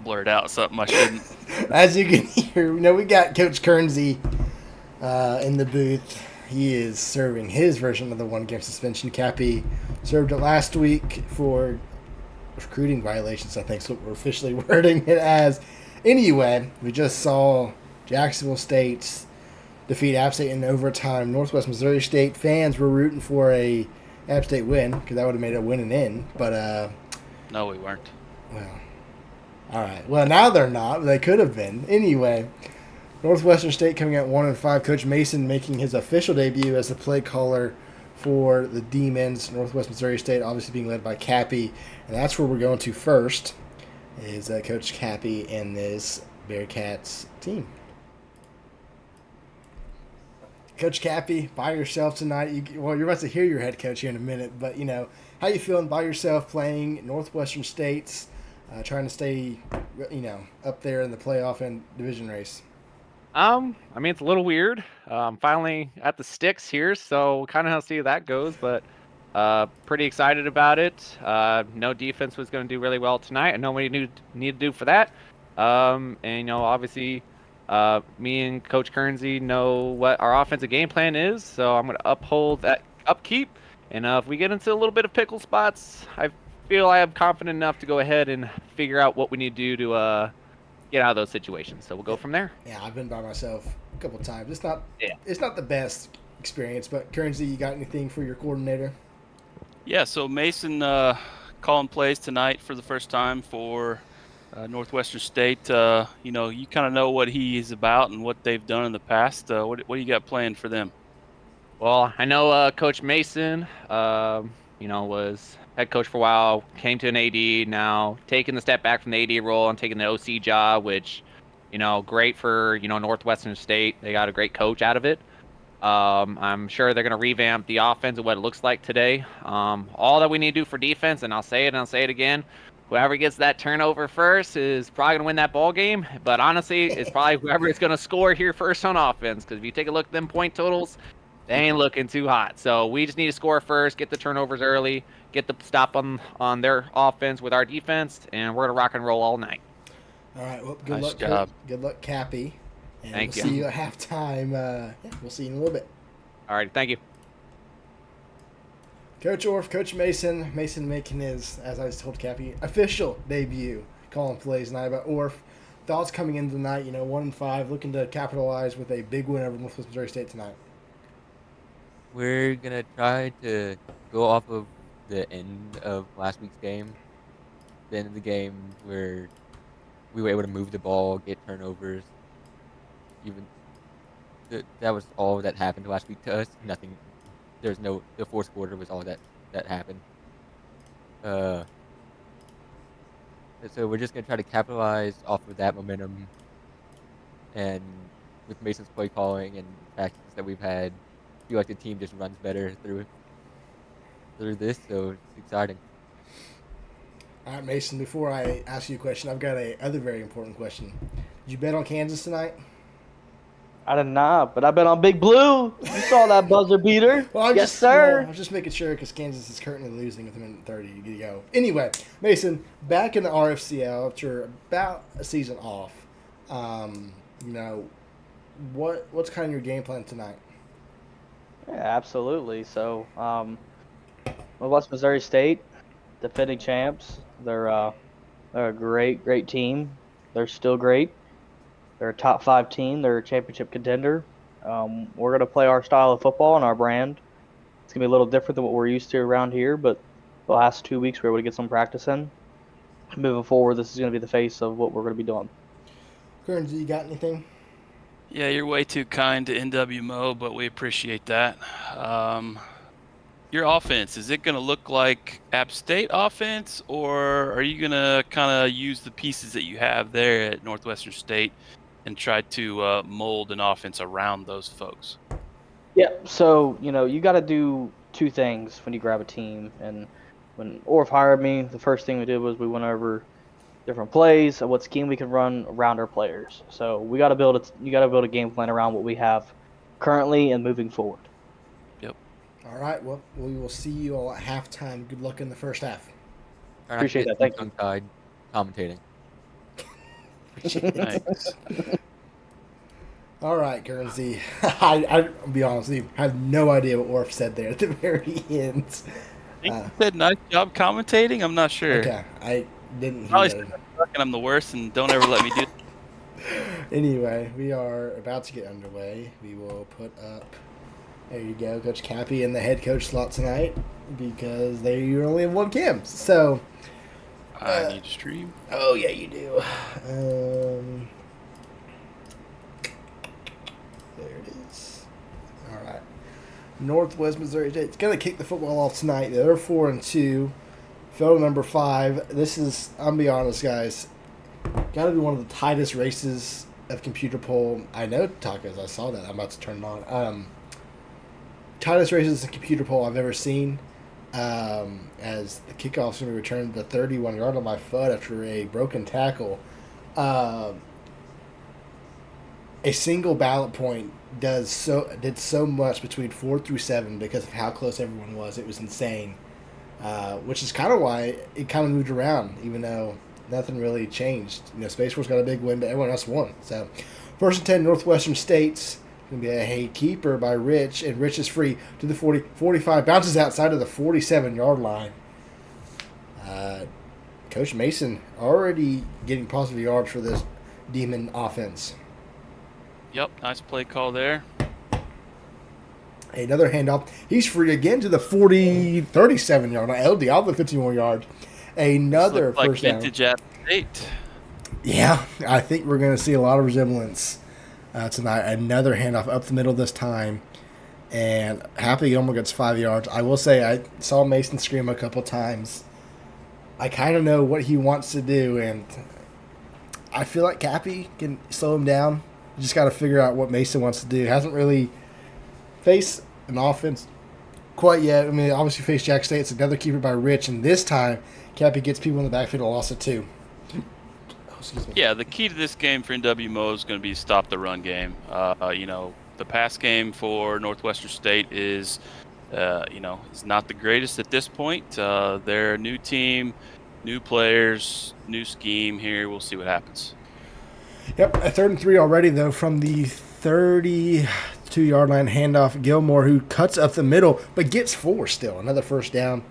blurt out something I shouldn't. As you can hear, we got Coach Kernsey in the booth. He is serving his version of the one-game suspension. Cappy served it last week for recruiting violations, I think is what we're officially wording it as. Anyway, we just saw Jacksonville State's defeat App State in overtime. Northwest Missouri State fans were rooting for a App State win because that would have made a win and in. But No, we weren't. well, all right. Well, now they're not. But they could have been. Anyway, Northwestern State coming at 1-5. Coach Mason making his official debut as the play caller for the Demons. Northwest Missouri State obviously being led by Cappy, and that's where we're going to first. Is Coach Cappy and this Bearcats team. Coach Cappy, by yourself tonight. You're about to hear your head coach here in a minute, but how you feeling by yourself playing Northwestern State's, trying to stay, up there in the playoff and division race. I mean, it's a little weird. I'm finally at the sticks here, so kind of how to see how that goes, but pretty excited about it. No defense was going to do really well tonight. I know what you need to do for that. And obviously, me and Coach Kernsey know what our offensive game plan is, so I'm going to uphold that upkeep. And if we get into a little bit of pickle spots, I feel I am confident enough to go ahead and figure out what we need to do to get out of those situations. So we'll go from there. Yeah, I've been by myself a couple of times. It's not Yeah. it's not the best experience, but Kernsey, you got anything for your coordinator? Yeah, so Mason calling plays tonight for the first time for Northwestern State. You kind of know what he is about and what they've done in the past. What do you got planned for them? Well, I know Coach Mason, was head coach for a while, came to an AD, now taking the step back from the AD role and taking the OC job, which, great for, Northwestern State. They got a great coach out of it. I'm sure they're going to revamp the offense and what it looks like today. All that we need to do for defense, and I'll say it and I'll say it again, whoever gets that turnover first is probably going to win that ball game. But honestly, it's probably whoever is going to score here first on offense, because if you take a look at them point totals, they ain't looking too hot. So we just need to score first, get the turnovers early, get the stop on their offense with our defense, and we're going to rock and roll all night. All right. Well, Nice job. Good luck, Cappy. And Thank we'll you. see you at halftime. We'll see you in a little bit. All right, thank you. Coach Orff, Coach Mason. Mason making his, as I told Cappy, official debut calling plays tonight. About Orff, thoughts coming into the night, 1-5, looking to capitalize with a big win over Northwest Missouri State tonight. We're gonna try to go off of the end of last week's game. The end of the game where we were able to move the ball, get turnovers. Even that was all that happened last week to us. Nothing. The fourth quarter was all that happened. So we're just gonna try to capitalize off of that momentum, and with Mason's play calling and tactics that we've had, I feel like the team just runs better through this. So it's exciting. All right, Mason, before I ask you a question, I've got a other very important question. Did you bet on Kansas tonight? I did not, but I bet on Big Blue. You saw that buzzer beater. Well, Yes, sir. I was just making sure because Kansas is currently losing with a minute 30 to go. Anyway, Mason, back in the RFCL after about a season off, what's kind of your game plan tonight? Yeah, absolutely. So, West Missouri State, defending champs. They're a great team. They're still great. They're a top 5 team. They're a championship contender. We're going to play our style of football and our brand. It's going to be a little different than what we're used to around here, but the last 2 weeks we were able to get some practice in. Moving forward, this is going to be the face of what we're going to be doing. Kearns, you got anything? Yeah, you're way too kind to NWMO, but we appreciate that. Your offense, is it going to look like App State offense, or are you going to kind of use the pieces that you have there at Northwestern State and try to mold an offense around those folks? Yeah, so, you got to do 2 things when you grab a team. And when Orff hired me, the first thing we did was we went over different plays and what scheme we can run around our players. So you got to build a game plan around what we have currently and moving forward. Yep. All right. Well, we will see you all at halftime. Good luck in the first half. Appreciate that. Thank you. Tongue-tied commentating. Appreciate it. Thanks. All right, Guernsey. I'll be honest with you. I have no idea what Orf said there at the very end. I think he said nice job commentating. I'm not sure. Okay, I didn't Probably hear said that. I suck and I'm the worst and don't ever let me do. Anyway, we are about to get underway. We will put up. There you go, Coach Cappy in the head coach slot tonight because they only have one Kim. So. I need to stream. Oh yeah, you do. There it is. All right. Northwest Missouri State's gonna kick the football off tonight. They're 4-2. Fell to number 5. This is, I'm gonna be honest, guys. Got to be one of the tightest races of computer poll. I know, tacos. I saw that. I'm about to turn it on. Tightest races in computer poll I've ever seen. As the kickoff's going to be returned to 31 yard on my foot after a broken tackle. A single ballot point did so much between 4 through 7 because of how close everyone was. It was insane. Which is kind of why it kind of moved around, even though nothing really changed. Space Force got a big win, but everyone else won. So, 1st and 10, Northwestern State's going to be a keeper by Rich, and Rich is free to the 40, 45, bounces outside of the 47-yard line. Coach Mason already getting positive yards for this Demon offense. Yep, nice play call there. Another handoff. He's free again to the 37-yard line. El Diablo, 50 more yards. Another like first down. vintage at 8. Yeah, I think we're going to see a lot of resemblance tonight. Another handoff up the middle this time. And Happy Gilmore gets 5 yards. I will say I saw Mason scream a couple times. I kind of know what he wants to do, and I feel like Cappy can slow him down. You just got to figure out what Mason wants to do. Hasn't really faced an offense quite yet. I mean, obviously faced Jack State. It's another keeper by Rich, and this time Cappy gets people in the backfield and lost it too. Excuse me. Yeah, the key to this game for NWMO is going to be stop the run game. The pass game for Northwestern State is, is not the greatest at this point. They're a new team, new players, new scheme here. We'll see what happens. Yep, a 3rd and 3 already, though, from the 32-yard line handoff. Gilmore, who cuts up the middle, but gets 4 still. Another first down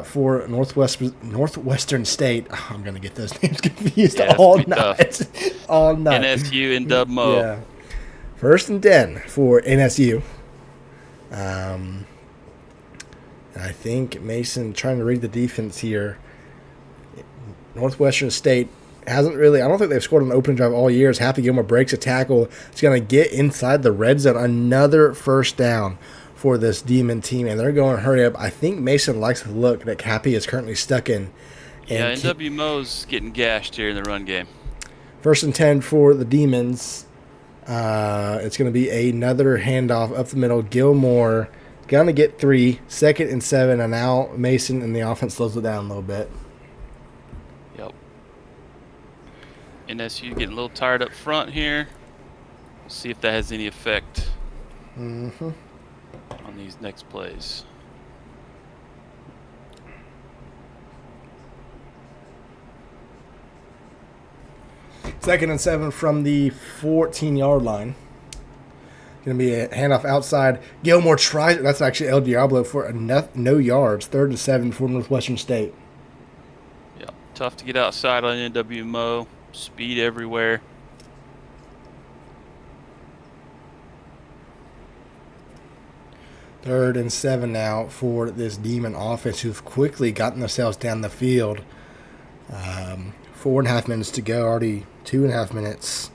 for Northwestern State. Oh, I'm going to get those names confused all night. All night. NSU and NWMO. Yeah. 1st and 10 for NSU. I think Mason trying to read the defense here. Northwestern State hasn't really, I don't think they've scored an opening drive all year. As Happy Gilmore breaks a tackle, it's going to get inside the red zone. Another first down for this Demon team, and they're going to hurry up. I think Mason likes the look that Happy is currently stuck in. And NWMO's getting gashed here in the run game. 1st and 10 for the Demons. It's going to be another handoff up the middle. Gilmore going to get 3. 2nd and 7, and now Mason and the offense slows it down a little bit. Yep. NSU getting a little tired up front here. We'll see if that has any effect on these next plays. Second and 7 from the 14-yard line. Going to be a handoff outside. Gilmore tries it. That's actually El Diablo for no yards. 3rd and 7 for Northwestern State. Yeah, tough to get outside on NWMO. Speed everywhere. Third and 7 now for this Demon offense, who've quickly gotten themselves down the field. 4.5 minutes to go. Already 2.5 minutes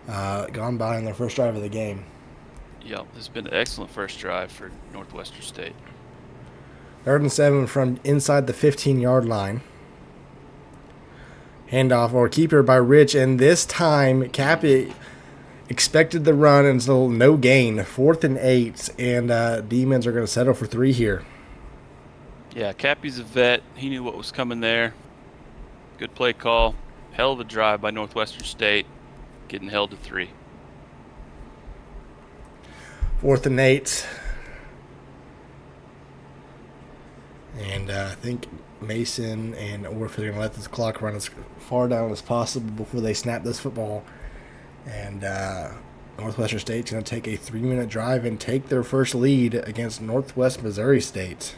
gone by on their first drive of the game. Yep, this has been an excellent first drive for Northwestern State. 3rd and 7 from inside the 15-yard line. Handoff or keeper by Rich, and this time Cappy expected the run until no gain. 4th and 8, and Demons are going to settle for 3 here. Yeah, Cappy's a vet. He knew what was coming there. Good play call. Hell of a drive by Northwestern State. Getting held to 3. 4th and 8. And I think Mason and Orf are going to let this clock run as far down as possible before they snap this football. And Northwestern State's going to take a 3-minute drive and take their first lead against Northwest Missouri State.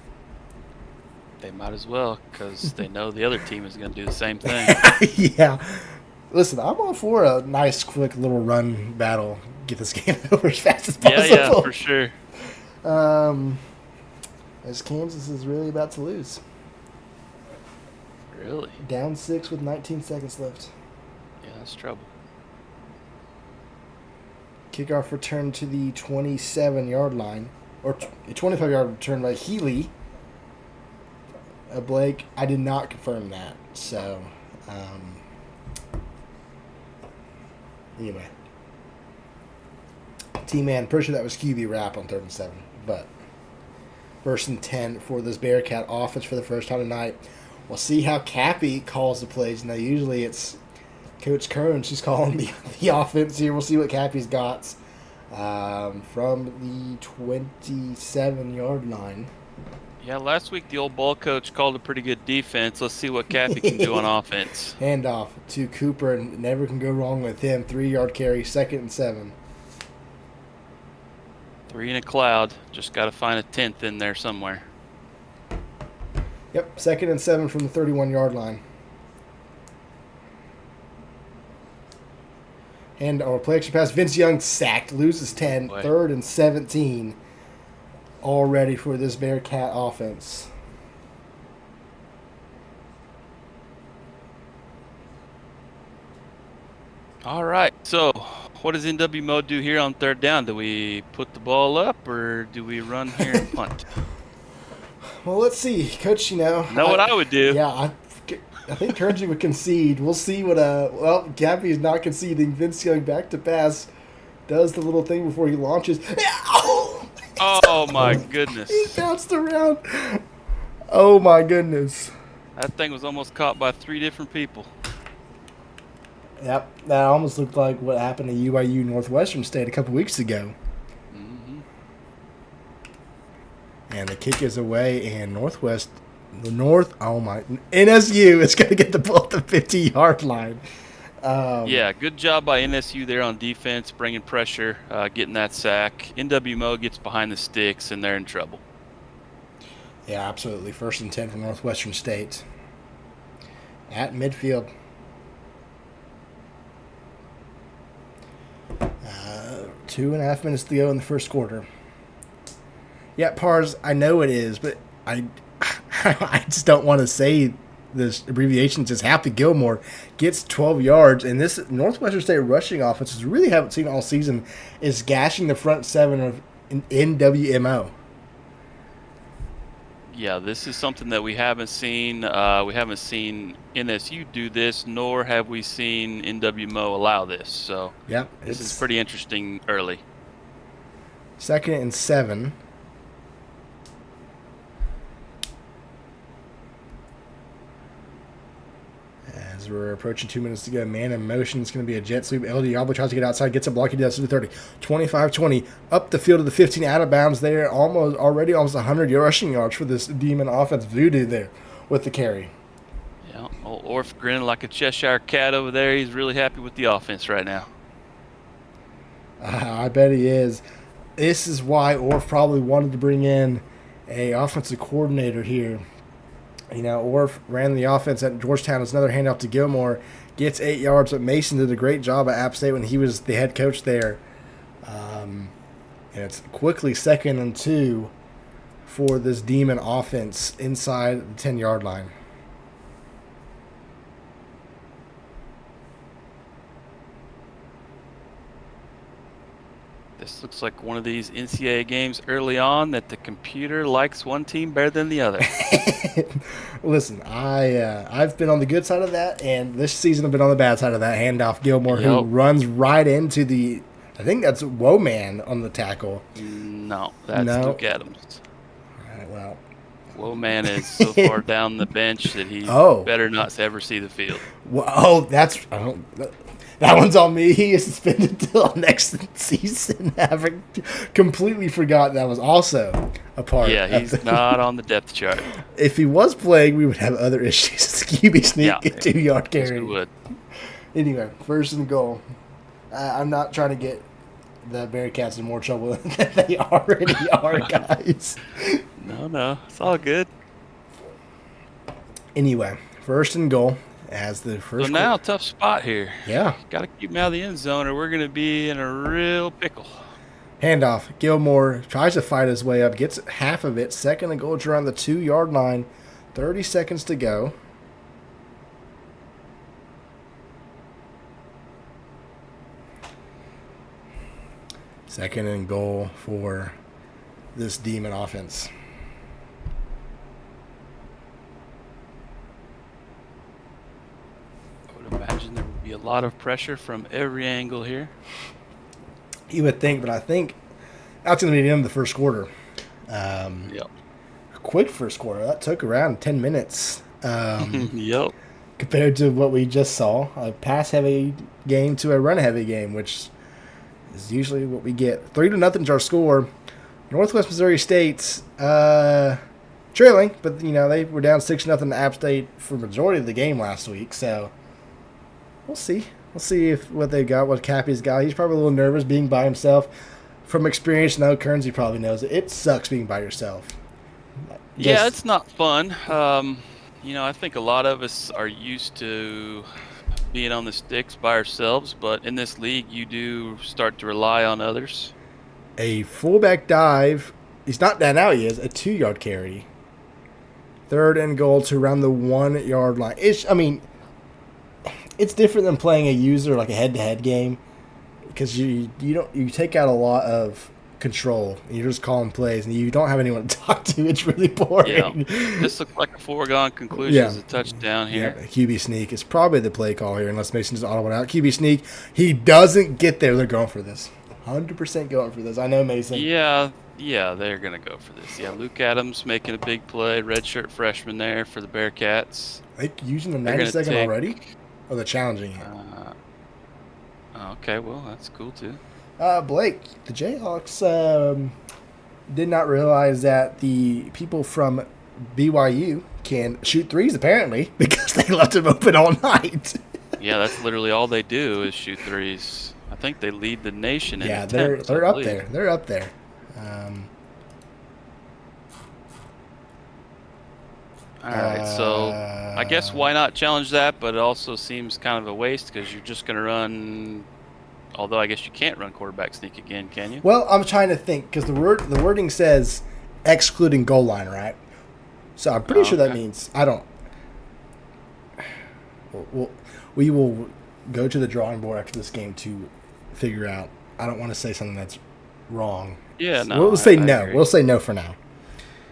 They might as well, because they know the other team is going to do the same thing. Yeah. Listen, I'm all for a nice, quick little run battle. Get this game over as fast as possible. Yeah, for sure. As Kansas is really about to lose. Really? Down 6 with 19 seconds left. Yeah, that's trouble. Kickoff return to the 27-yard line. Or a 25-yard return by Healy. Blake, I did not confirm that. So, anyway. T-Man, pretty sure that was QB wrap on 3rd and 7. But 1st and 10 for this Bearcat offense for the first time tonight. We'll see how Cappy calls the plays. Now, usually it's Coach Kearns who's calling the offense here. We'll see what Cappy's got from the 27-yard line. Yeah, last week the old ball coach called a pretty good defense. Let's see what Cappy can do on offense. Handoff to Cooper, and never can go wrong with him. 3-yard carry, 2nd and 7. 3 in a cloud. Just got to find a 10th in there somewhere. Yep, 2nd and 7 from the 31-yard line. And our play action pass, Vince Young sacked, loses 10, Boy. 3rd and 17. All ready for this Bearcat offense. All right, so what does NWMO do here on 3rd down? Do we put the ball up, or do we run here and punt? Well, let's see. Coach, What I would do? Yeah, I think Kearns would concede. We'll see what Gappy is not conceding. Vince Young back to pass. Does the little thing before he launches. Oh, my goodness. He bounced around. Oh, my goodness. That thing was almost caught by 3 different people. Yep, that almost looked like what happened to UIU Northwestern State a couple weeks ago. Mm-hmm. And the kick is away, and NSU is going to get the ball at the 50-yard line. Yeah, good job by NSU there on defense, bringing pressure, getting that sack. NWMO gets behind the sticks, and they're in trouble. Yeah, absolutely. 1st and 10 for Northwestern State. At midfield. 2.5 minutes to go in the first quarter. Yeah, Pars, I know it is, but I just don't want to say this abbreviation. Just Happy Gilmore gets 12 yards, and this Northwestern State rushing offense, we really haven't seen all season, is gashing the front 7 of NWMO. Yeah, this is something that we haven't seen. We haven't seen NSU do this, nor have we seen NWMO allow this. So yeah, this is pretty interesting early. 2nd and 7. As we're approaching 2 minutes to go, man in motion. It's going to be a jet sweep. LD Diablo tries to get outside, gets a block. He does to the 30. 25-20. Up the field to the 15, out of bounds there. Almost 100 rushing yards for this Demon offense. Voodoo there with the carry. Yeah, old Orf grinning like a Cheshire cat over there. He's really happy with the offense right now. I bet he is. This is why Orf probably wanted to bring in a offensive coordinator here. Orf ran the offense at Georgetown. It's another handoff to Gilmore. Gets 8 yards, but Mason did a great job at App State when he was the head coach there. And it's quickly 2nd and 2 for this Demon offense inside the 10-yard line. This looks like one of these NCAA games early on that the computer likes one team better than the other. Listen, I've been on the good side of that, and this season I've been on the bad side of that. Handoff Gilmore, who runs right into the, I think that's Woman on the tackle. No, that's Duke Adams. All right, well. Woman is so far down the bench that he better not ever see the field. Well, That one's on me. He is suspended till next season. Having completely forgot that was also a part. Yeah, of he's not on the depth chart. If he was playing, we would have other issues. QB sneak, Yeah, 2-yard Yes, carry. we would. Anyway, first and goal. I'm not trying to get the Bearcats in more trouble than they already are, guys. No, it's all good. Anyway, first and goal as the So first. now, tough spot here. Yeah. Got to keep him out of the end zone, or we're going to be in a real pickle. Handoff. Gilmore tries to fight his way up, gets half of it. Second and goal is around the 2-yard line. 30 seconds to go. Second and goal for this demon offense. I would imagine there would be a lot of pressure from every angle here. You would think, but I think that's going to be the end of the first quarter. Yep. Quick first quarter. That took around 10 minutes. Yep. Compared to what we just saw, a pass-heavy game to a run-heavy game, which is usually what we get. 3-0 is our score. Northwest Missouri State's trailing, but they were down 6-0 to App State for the majority of the game last week. So we'll see. We'll see what they got, what Cappy's got. He's probably a little nervous being by himself. From experience, now Kearnsey probably knows it. It sucks being by yourself. Yeah, it's not fun. I think a lot of us are used to being on the sticks by ourselves, but in this league, you do start to rely on others. A fullback dive. He's not down now. He is a 2-yard carry. Third and goal to around the 1-yard line. It's different than playing a user like a head-to-head game because you take out a lot of control. You're just calling plays and you don't have anyone to talk to. It's really boring. Yeah, this looks like a foregone conclusion. Yeah. As a touchdown here. Yeah, QB sneak is probably the play call here unless Mason just auto one out. QB sneak. He doesn't get there. They're going for this. 100% going for this. I know Mason. Yeah, they're gonna go for this. Yeah, Luke Adams making a big play, redshirt freshman there for the Bearcats. They using the They're gonna 90-second take- already? Or they're challenging it? Okay, well that's cool too. Blake, the Jayhawks did not realize that the people from BYU can shoot threes, apparently, because they left them open all night. Yeah, that's literally all they do is shoot threes. I think they lead the nation in Yeah, attempts, they're I up believe. there. They're up there. All right, so I guess why not challenge that? But it also seems kind of a waste because you're just going to run. Although I guess you can't run quarterback sneak again, can you? Well, I'm trying to think because the wording says excluding goal line, right? So I'm pretty sure that okay. means I don't. We will go to the drawing board after this game to figure out. I don't want to say something that's wrong. Yeah, no. We'll say I no. agree. We'll say no for now.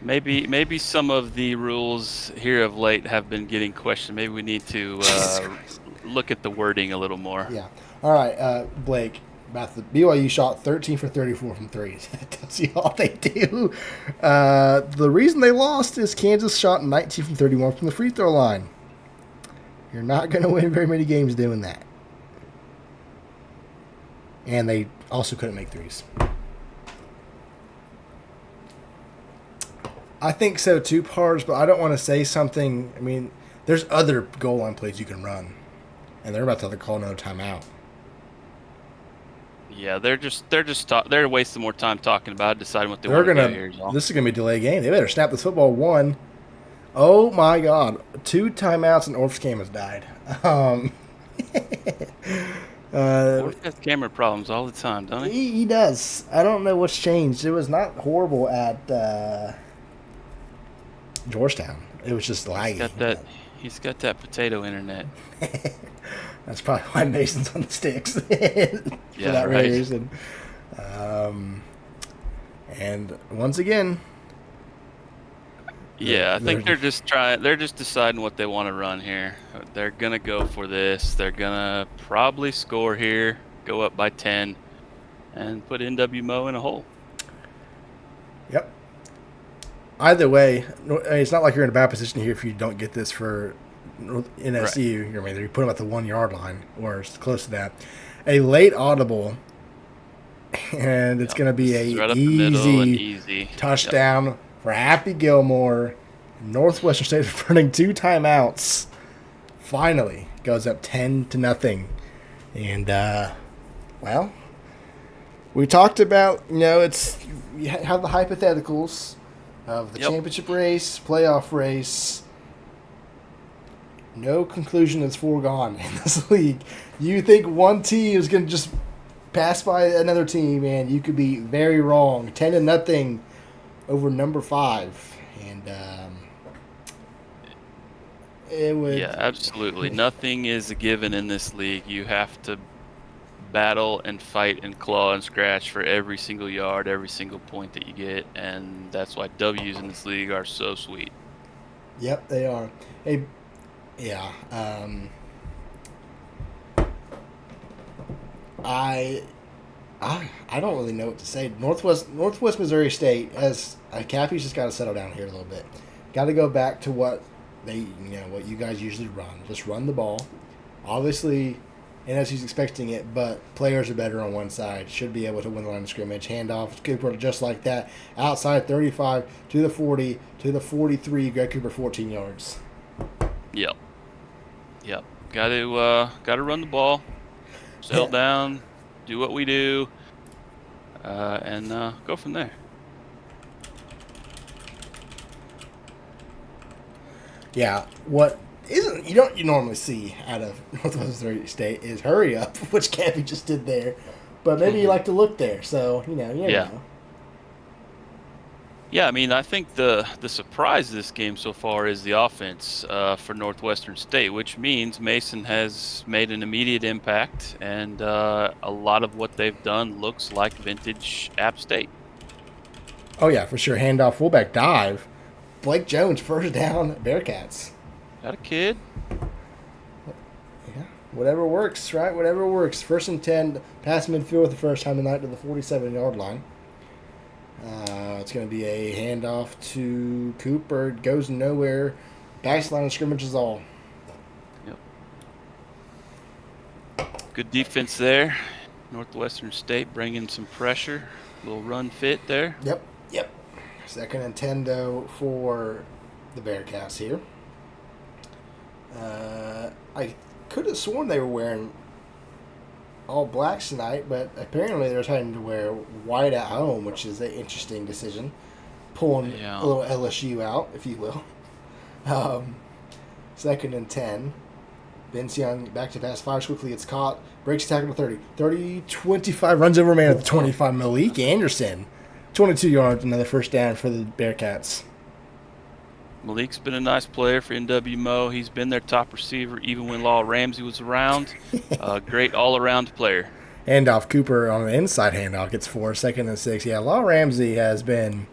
Maybe some of the rules here of late have been getting questioned. Maybe we need to look at the wording a little more. Yeah. All right, Blake. About the BYU shot 13 for 34 from threes. That's all they do. The reason they lost is Kansas shot 19 from 31 from the free throw line. You're not going to win very many games doing that. And they also couldn't make threes. I think so too, Parge, but I don't want to say something. I mean, there's other goal line plays you can run, and they're about to call another timeout. Yeah, they're wasting more time talking about it, deciding what they want to do here. This is gonna be a delay game. They better snap this football. One. Oh my God! 2 timeouts and Orf's game has died. Orf has camera problems all the time, don't he? He does. I don't know what's changed. It was not horrible at Georgetown. It was just laggy. He's got that potato internet. That's probably why Mason's on the sticks for that right. reason. And once again, Yeah, I think they're just deciding what they want to run here. They're gonna go for this. They're gonna probably score here, go up by 10, and put NWMO in a hole. Yep. Either way, it's not like you're in a bad position here if you don't get this for NSU, I mean, you put them at the 1 yard line or close to that. A late audible, and it's going to be This is a right up the middle and easy easy. touchdown for Happy Gilmore. Northwestern State is burning 2 timeouts. Finally goes up 10-0. And, well, we talked about, you have the hypotheticals of the championship race, playoff race. No conclusion is foregone in this league. You think one team is going to just pass by another team, and you could be very wrong. 10-0 over number 5. And, it would. Yeah, absolutely. Nothing is a given in this league. You have to battle and fight and claw and scratch for every single yard, every single point that you get, and that's why W's in this league are so sweet. Yep, they are. Hey, yeah. I don't really know what to say. Northwest Missouri State Cappy's just got to settle down here a little bit. Got to go back to what what you guys usually run. Just run the ball. Obviously, NSU's expecting it, but players are better on one side. Should be able to win the line of scrimmage. Handoff, Cooper just like that. Outside 35 to the 40 to the 43. Greg Cooper 14 yards. Yep. Got to run the ball. Settle down. Do what we do. And go from there. Yeah, what you normally see out of Northwest Missouri State is hurry up, which Cappy just did there. But maybe you like to look there, so you never know. Yeah, I mean, I think the surprise of this game so far is the offense for Northwestern State, which means Mason has made an immediate impact, and a lot of what they've done looks like vintage App State. Oh yeah, for sure. Handoff, fullback dive. Blake Jones, first down, Bearcats. Got a kid. Yeah, whatever works, right? Whatever works. 1st and 10, pass midfield for the first time tonight to the 47-yard line. It's going to be a handoff to Cooper. It goes nowhere. Backline of scrimmage is all. Yep. Good defense there. Northwestern State bringing some pressure. Little run fit there. Yep. 2nd and 10, though, for the Bearcats here. I could have sworn they were wearing all blacks tonight, but apparently they're trying to wear white at home, which is an interesting decision. Pulling a little LSU out, if you will. 2nd and 10. Vince Young back to pass, fires quickly, it's caught, breaks tackle to 30. 30-25, runs over a man at the 25. Malik Anderson, 22 yards, another first down for the Bearcats. Malik's been a nice player for NWMO. He's been their top receiver even when Law Ramsey was around. Great all-around player. Handoff, Cooper on the inside handoff gets 4, 2nd and 6. Yeah, Law Ramsey has been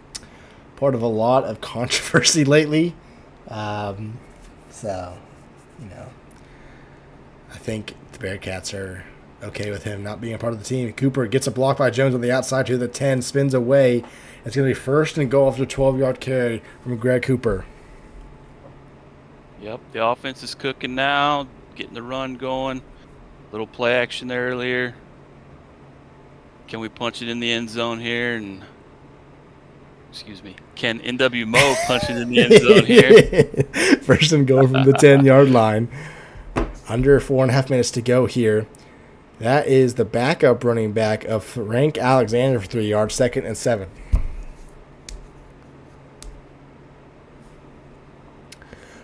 part of a lot of controversy lately. So, I think the Bearcats are okay with him not being a part of the team. Cooper gets a block by Jones on the outside to the 10, spins away. It's going to be 1st and goal after a 12-yard carry from Greg Cooper. Yep, the offense is cooking now, getting the run going. Little play action there earlier. Can we punch it in the end zone here? Can NWMO punch it in the end zone here? 1st and goal from the 10-yard line. Under 4.5 minutes to go here. That is the backup running back of Frank Alexander for 3 yards, 2nd and 7.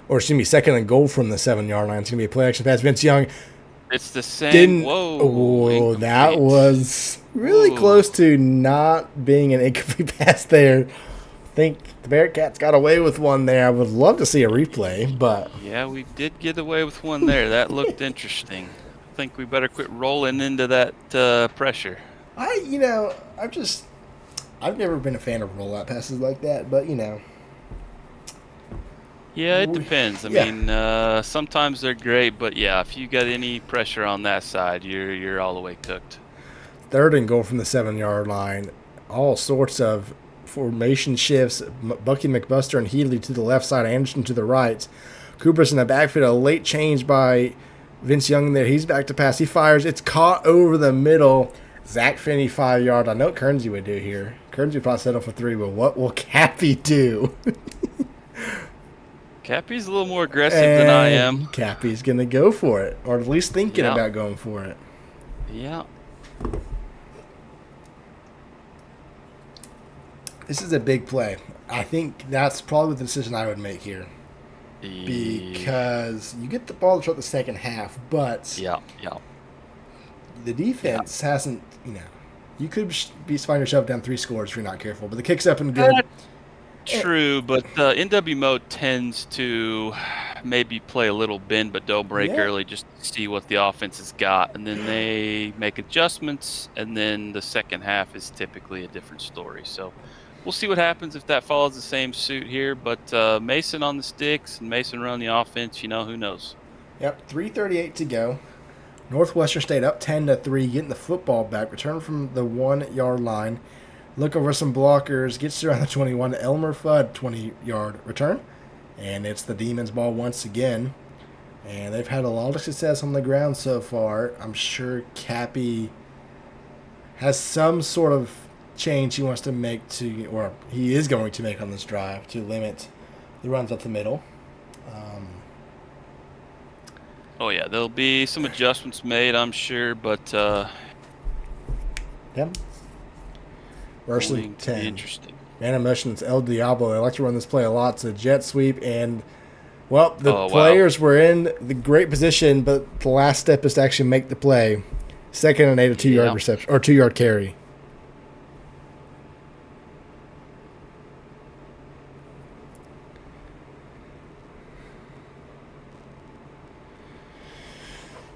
Or, 2nd and goal from the 7-yard line. It's going to be a play action pass. Vince Young. It's the same. Whoa, that was really close to not being an incomplete pass there. I think the Bearcats got away with one there. I would love to see a replay, but... Yeah, we did get away with one there. That looked interesting. I think we better quit rolling into that pressure. I've never been a fan of rollout passes like that, but, Yeah, it depends. I mean, sometimes they're great, but yeah, if you got any pressure on that side, you're all the way cooked. 3rd and goal from the 7-yard line. All sorts of formation shifts. Bucky McBuster and Healy to the left side, Anderson to the right. Cooper's in the backfield. A late change by Vince Young there. He's back to pass. He fires. It's caught over the middle. Zach Finney, 5 yards. I know what Kernsey would do here. Kernsey would probably settle for 3, but what will Cappy do? Cappy's a little more aggressive than I am. Cappy's going to go for it, or at least thinking about going for it. Yeah. This is a big play. I think that's probably the decision I would make here. Because you get the ball to start the second half, but the defense hasn't, you could find yourself down 3 scores if you're not careful. But the kick's up and good. True, but NW mode tends to maybe play a little bend but don't break early just to see what the offense has got. And then they make adjustments, and then the second half is typically a different story. So we'll see what happens if that follows the same suit here. But Mason on the sticks and Mason running the offense, who knows? Yep, 3:38 to go. Northwestern State up 10-3, getting the football back, return from the 1-yard line. Looking for some blockers, gets around the 21. Elmer Fudd, 20-yard return. And it's the Demons' ball once again. And they've had a lot of success on the ground so far. I'm sure Cappy has some sort of change he wants to make or he is going to make on this drive to limit the runs up the middle. Oh, yeah, there'll be some adjustments made, I'm sure, but First and 10. Interesting. Man of motions, El Diablo. They like to run this play a lot. It's a jet sweep, and the players were in the great position, but the last step is to actually make the play. 2nd and 8, a 2-yard reception or 2-yard carry.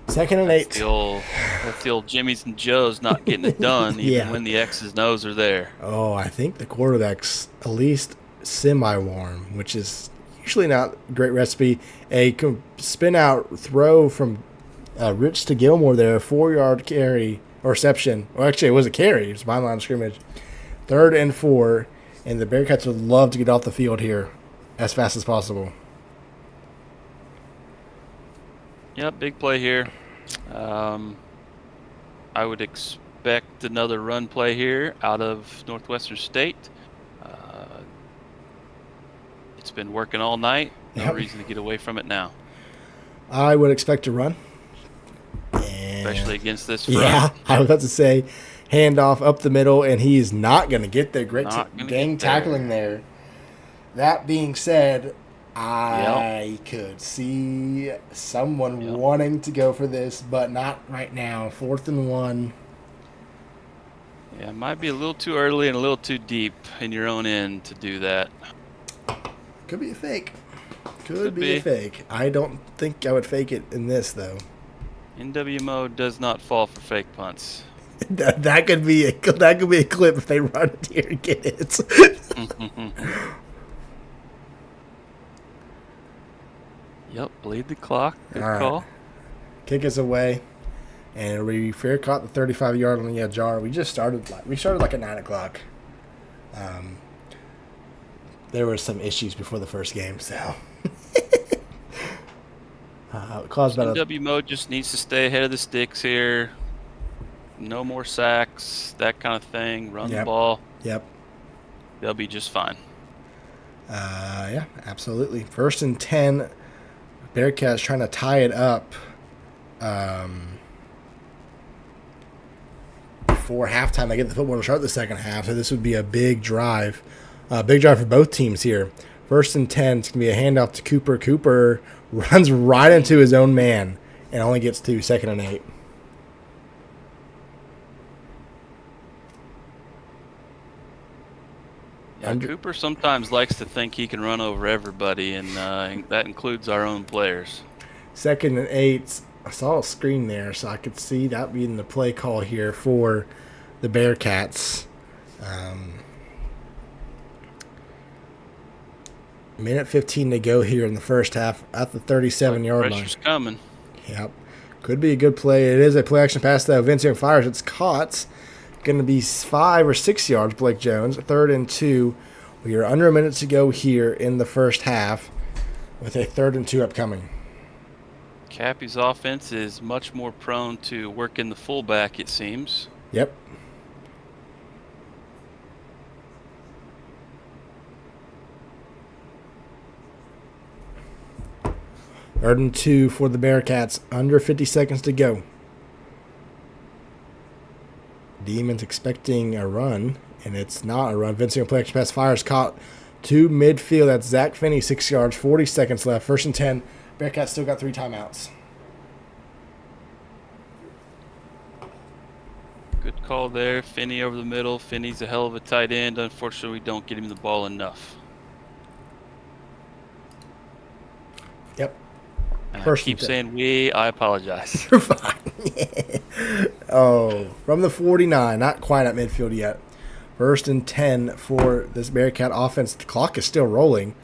Second and 8. That's the old Jimmy's and Joe's not getting it done, even when the X's and O's are there. Oh, I think the quarterback's at least semi-warm, which is usually not a great recipe. A spin-out throw from Rich to Gilmore there, a 4-yard carry or reception. Well, actually, it was a carry. It was behind the line of scrimmage. 3rd and 4, and the Bearcats would love to get off the field here as fast as possible. Yep, big play here. I would expect another run play here out of Northwestern State. It's been working all night. No reason to get away from it now. I would expect a run. Especially against this front. Yeah, I was about to say handoff up the middle, and he is not going to get there. Great gang tackling there. That being said, I could see someone wanting to go for this, but not right now. 4th and 1. Yeah, it might be a little too early and a little too deep in your own end to do that. Could be a fake. Could be a fake. I don't think I would fake it in this, though. NW mode does not fall for fake punts. that could be a clip if they run it here and get it. Yep, bleed the clock. Good call. Kick us away, and we fair caught the 35-yard on the jar. We started like at 9 o'clock. There were some issues before the first game, so NW mode just needs to stay ahead of the sticks here. No more sacks, that kind of thing. Run the ball. Yep. They'll be just fine. Yeah, absolutely. 1st and 10. Bearcats trying to tie it up before halftime. They get the football to start the second half, so this would be a big drive. Big drive for both teams here. 1st and 10. It's going to be a handoff to Cooper. Cooper runs right into his own man and only gets to 2nd and 8. Yeah, Cooper sometimes likes to think he can run over everybody, and that includes our own players. 2nd and 8. I saw a screen there, so I could see that being the play call here for the Bearcats. Minute 15 to go here in the first half at the 37-yard line. Pressure's coming. Yep. Could be a good play. It is a play-action pass, though. Vince Young fires. It's caught. Going to be 5 or 6 yards, Blake Jones. 3rd and 2. We are under a minute to go here in the first half. with a 3rd and 2 upcoming. Cappy's offense is much more prone to working the fullback, it seems. Yep. Third and 2 for the Bearcats. Under 50 seconds to go. Demons expecting a run, and it's not a run. Vincent play extra pass, fires, caught to midfield. That's Zach Finney, 6 yards, 40 seconds left. 1st and 10. Bearcats still got 3 timeouts. Good call there. Finney over the middle. Finney's a hell of a tight end. Unfortunately, we don't get him the ball enough. Yep. And I First keep and 10. saying we. I apologize. You're fine. Oh, from the 49, not quite at midfield yet. 1st and 10 for this Bearcat offense. The clock is still rolling.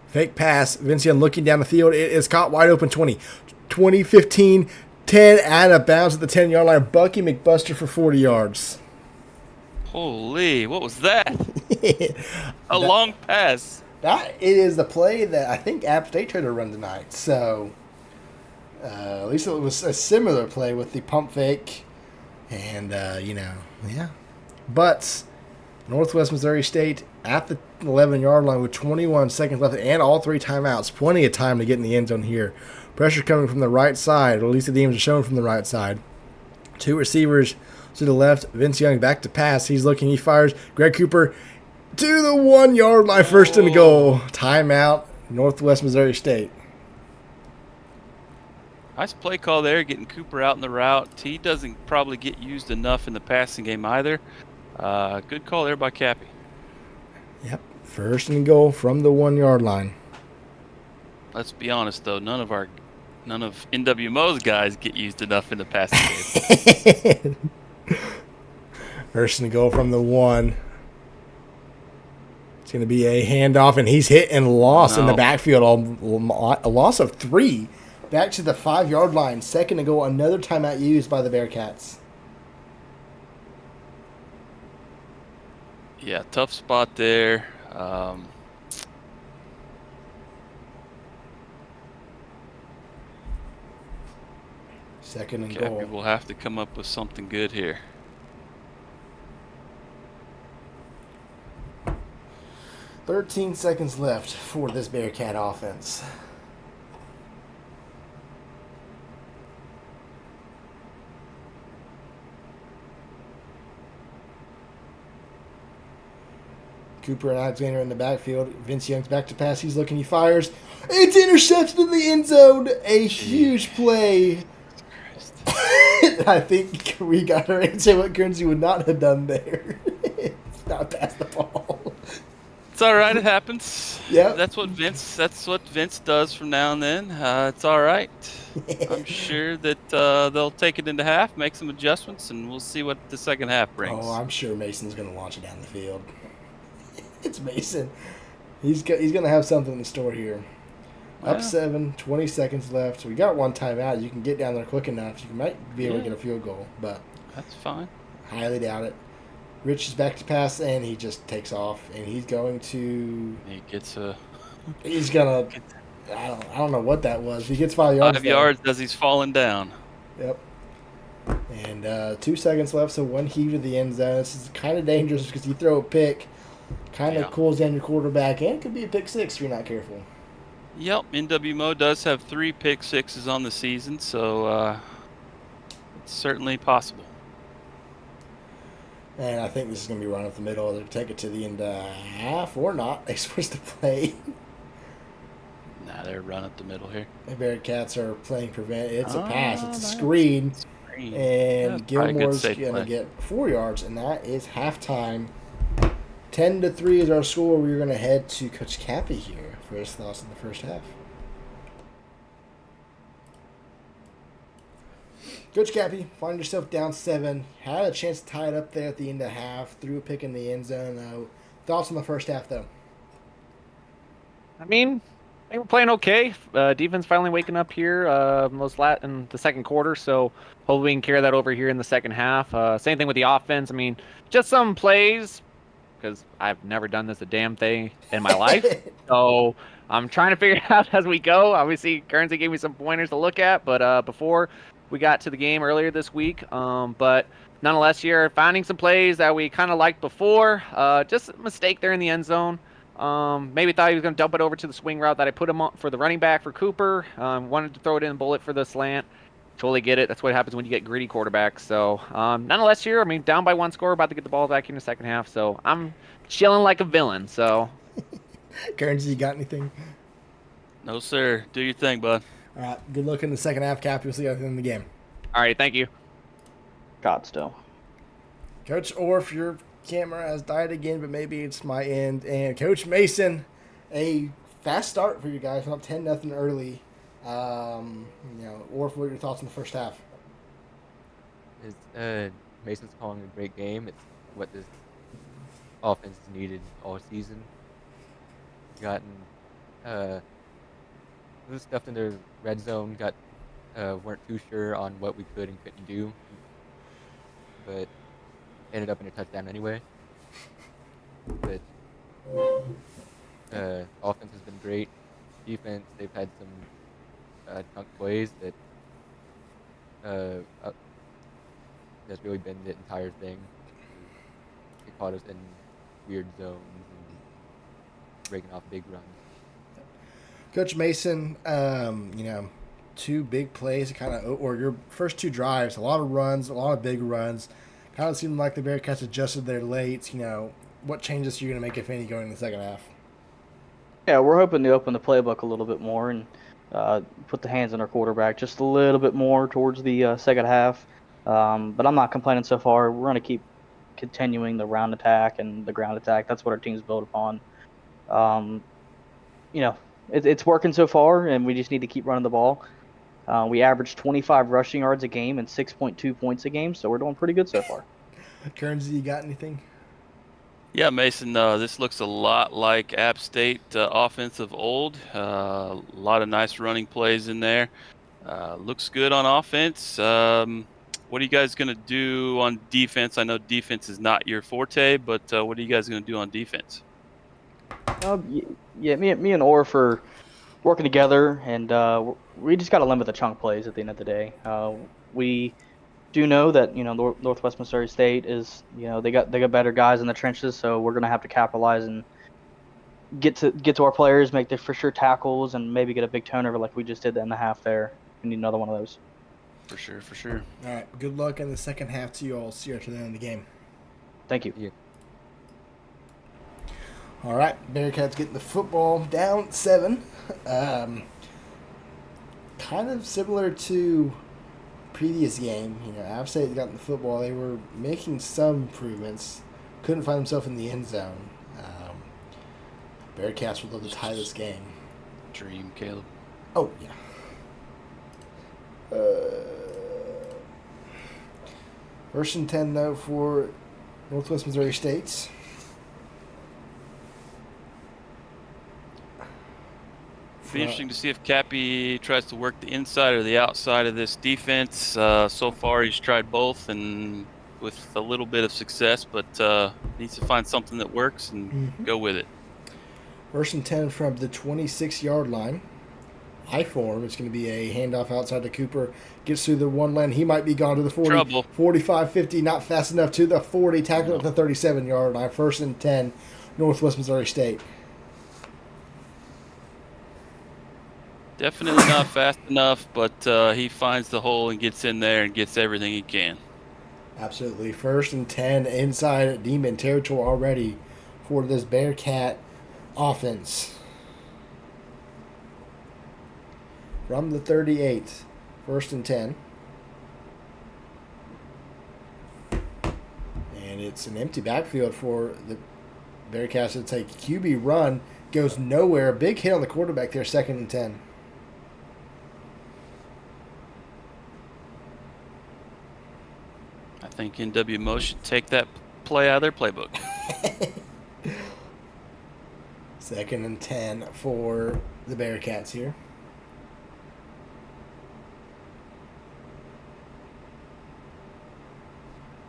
Fake pass. Vince Young looking down the field. It is caught wide open. 20, 15, 10 out of bounds at the 10-yard line. Bucky McBuster for 40 yards. Holy, what was that? A long pass. That is the play that I think App State tried to run tonight. So at least it was a similar play with the pump fake. And, yeah. But Northwest Missouri State at the 11-yard line with 21 seconds left and all 3 timeouts. Plenty of time to get in the end zone here. Pressure coming from the right side, or at least the demons are showing from the right side. 2 receivers to the left. Vince Young back to pass. He's looking. He fires. Greg Cooper to the 1-yard line. 1st and goal. Timeout. Northwest Missouri State. Nice play call there, getting Cooper out in the route. He doesn't probably get used enough in the passing game either. Good call there by Cappy. Yep. 1st and goal from the 1-yard line. Let's be honest, though. None of NWMO's guys get used enough in the passing game. 1st and goal from the 1. It's going to be a handoff, and he's hit and lost in the backfield. A loss of 3. Back to the 5-yard line. 2nd and goal. Another timeout used by the Bearcats. Yeah, tough spot there. Second and Cappy goal. will have to come up with something good here. 13 seconds left for this Bearcat offense. Cooper and Alexander in the backfield. Vince Young's back to pass. He's looking. He fires. It's intercepted in the end zone. A huge play. I think we got to answer what Guernsey would not have done there. It's not pass the ball. It's all right. It happens. Yep. That's what Vince does from now and then. It's all right. I'm sure that they'll take it into half, make some adjustments, and we'll see what the second half brings. Oh, I'm sure Mason's going to launch it down the field. It's Mason. He's going to have something in store here. Up 7, 20 seconds left. So we got 1 timeout. You can get down there quick enough. You might be able to get a field goal, but that's fine. Highly doubt it. Rich is back to pass, and he just takes off, and he's going to. He gets a. He's gonna. I don't know what that was. He gets 5 yards. 5 yards as he's falling down. Yep. And 2 seconds left, so 1 heave to the end zone. This is kind of dangerous because you throw a pick, kind of cools down your quarterback, and it could be a pick 6 if you're not careful. Yep, NWMO does have 3 pick 6s on the season, so it's certainly possible. And I think this is going to be run up the middle. They'll take it to the end half or not. They're supposed to play. Nah, they're run up the middle here. The Bearcats are playing prevent. It's a pass. It's a nice. screen. Green. And Gilmore's going to play. get 4 yards, and that is halftime. 10-3 is our score. We're going to head to Coach Cappy here for his thoughts in the first half. Coach Cappy, find yourself down 7. Had a chance to tie it up there at the end of half. Threw a pick in the end zone. Thoughts on the first half, though? I mean, I think we're playing okay. Defense finally waking up here in the second quarter, so hopefully we can carry that over here in the second half. Same thing with the offense. I mean, just some plays, because I've never done this a damn thing in my life. So I'm trying to figure it out as we go. Obviously, Currency gave me some pointers to look at, but before we got to the game earlier this week, but nonetheless, here finding some plays that we kind of liked before. Just a mistake there in the end zone. Maybe thought he was going to dump it over to the swing route that I put him on for the running back for Cooper. Wanted to throw it in bullet for the slant. Totally get it. That's what happens when you get greedy quarterbacks. So, nonetheless, here, I mean, down by one score, about to get the ball back in the second half. So, I'm chilling like a villain. So, Currency, you got anything? No, sir. Do your thing, bud. All right. Good luck in the second half, Cap. We'll see you at the end of the game. all right, thank you. God, still. Coach Orff, your camera has died again, but maybe it's my end. And Coach Mason, a fast start for you guys. Up 10-0 early. Orff, what are your thoughts on the first half? Mason's calling a great game. It's what this offense has needed all season. Gotten little stuff in their red zone. Weren't too sure on what we could and couldn't do, but ended up in a touchdown anyway. But offense has been great. Defense, they've had some chunk plays that that's really been the entire thing. It caught us in weird zones and breaking off big runs. Coach Mason, two big plays, or your first two drives, a lot of runs, a lot of big runs. Kind of seemed like the Bearcats adjusted their late. What changes are you going to make, if any, going in the second half? Yeah, we're hoping to open the playbook a little bit more and put the hands on our quarterback just a little bit more towards the second half. But I'm not complaining so far. We're going to keep continuing the round attack and the ground attack. That's what our team's built upon. It's working so far, and we just need to keep running the ball. We averaged 25 rushing yards a game and 6.2 points a game, so we're doing pretty good so far. Currency, you got anything? Yeah, Mason, this looks a lot like App State offense of old. A lot of nice running plays in there. Looks good on offense. What are you guys going to do on defense? I know defense is not your forte, but what are you guys going to do on defense? Me and Orff are working together, and we just got to limit the chunk plays at the end of the day. We do know that Northwest Missouri State is they got better guys in the trenches, so we're gonna have to capitalize and get to our players, make their for sure tackles, and maybe get a big turnover like we just did in the half there. We need another one of those. For sure. All right. Good luck in the second half to you all. See you at the end of the game. Thank you. Yeah. All right. Bearcats getting the football down 7. Kind of similar to previous game. App State got in the football. They were making some improvements. Couldn't find themselves in the end zone. Bearcats would love to tie this game. Dream, Caleb. Oh, yeah. First and 10, though, for Northwest Missouri State. Be interesting to see if Cappy tries to work the inside or the outside of this defense. So far, he's tried both, and with a little bit of success, but needs to find something that works and go with it. First and 10 from the 26-yard line. I form. It's going to be a handoff outside to Cooper. Gets through the one lane. He might be gone to the 40. Trouble. 45, 50, not fast enough to the 40. Tackle at the 37-yard line. First and 10, Northwest Missouri State. Definitely not fast enough, but he finds the hole and gets in there and gets everything he can. Absolutely. First and 10 inside Demon territory already for this Bearcat offense. From the 38, first and 10. And it's an empty backfield for the Bearcats to take. QB run goes nowhere. Big hit on the quarterback there, second and 10. I think NWMO should take that play out of their playbook. Second and 10 for the Bearcats here.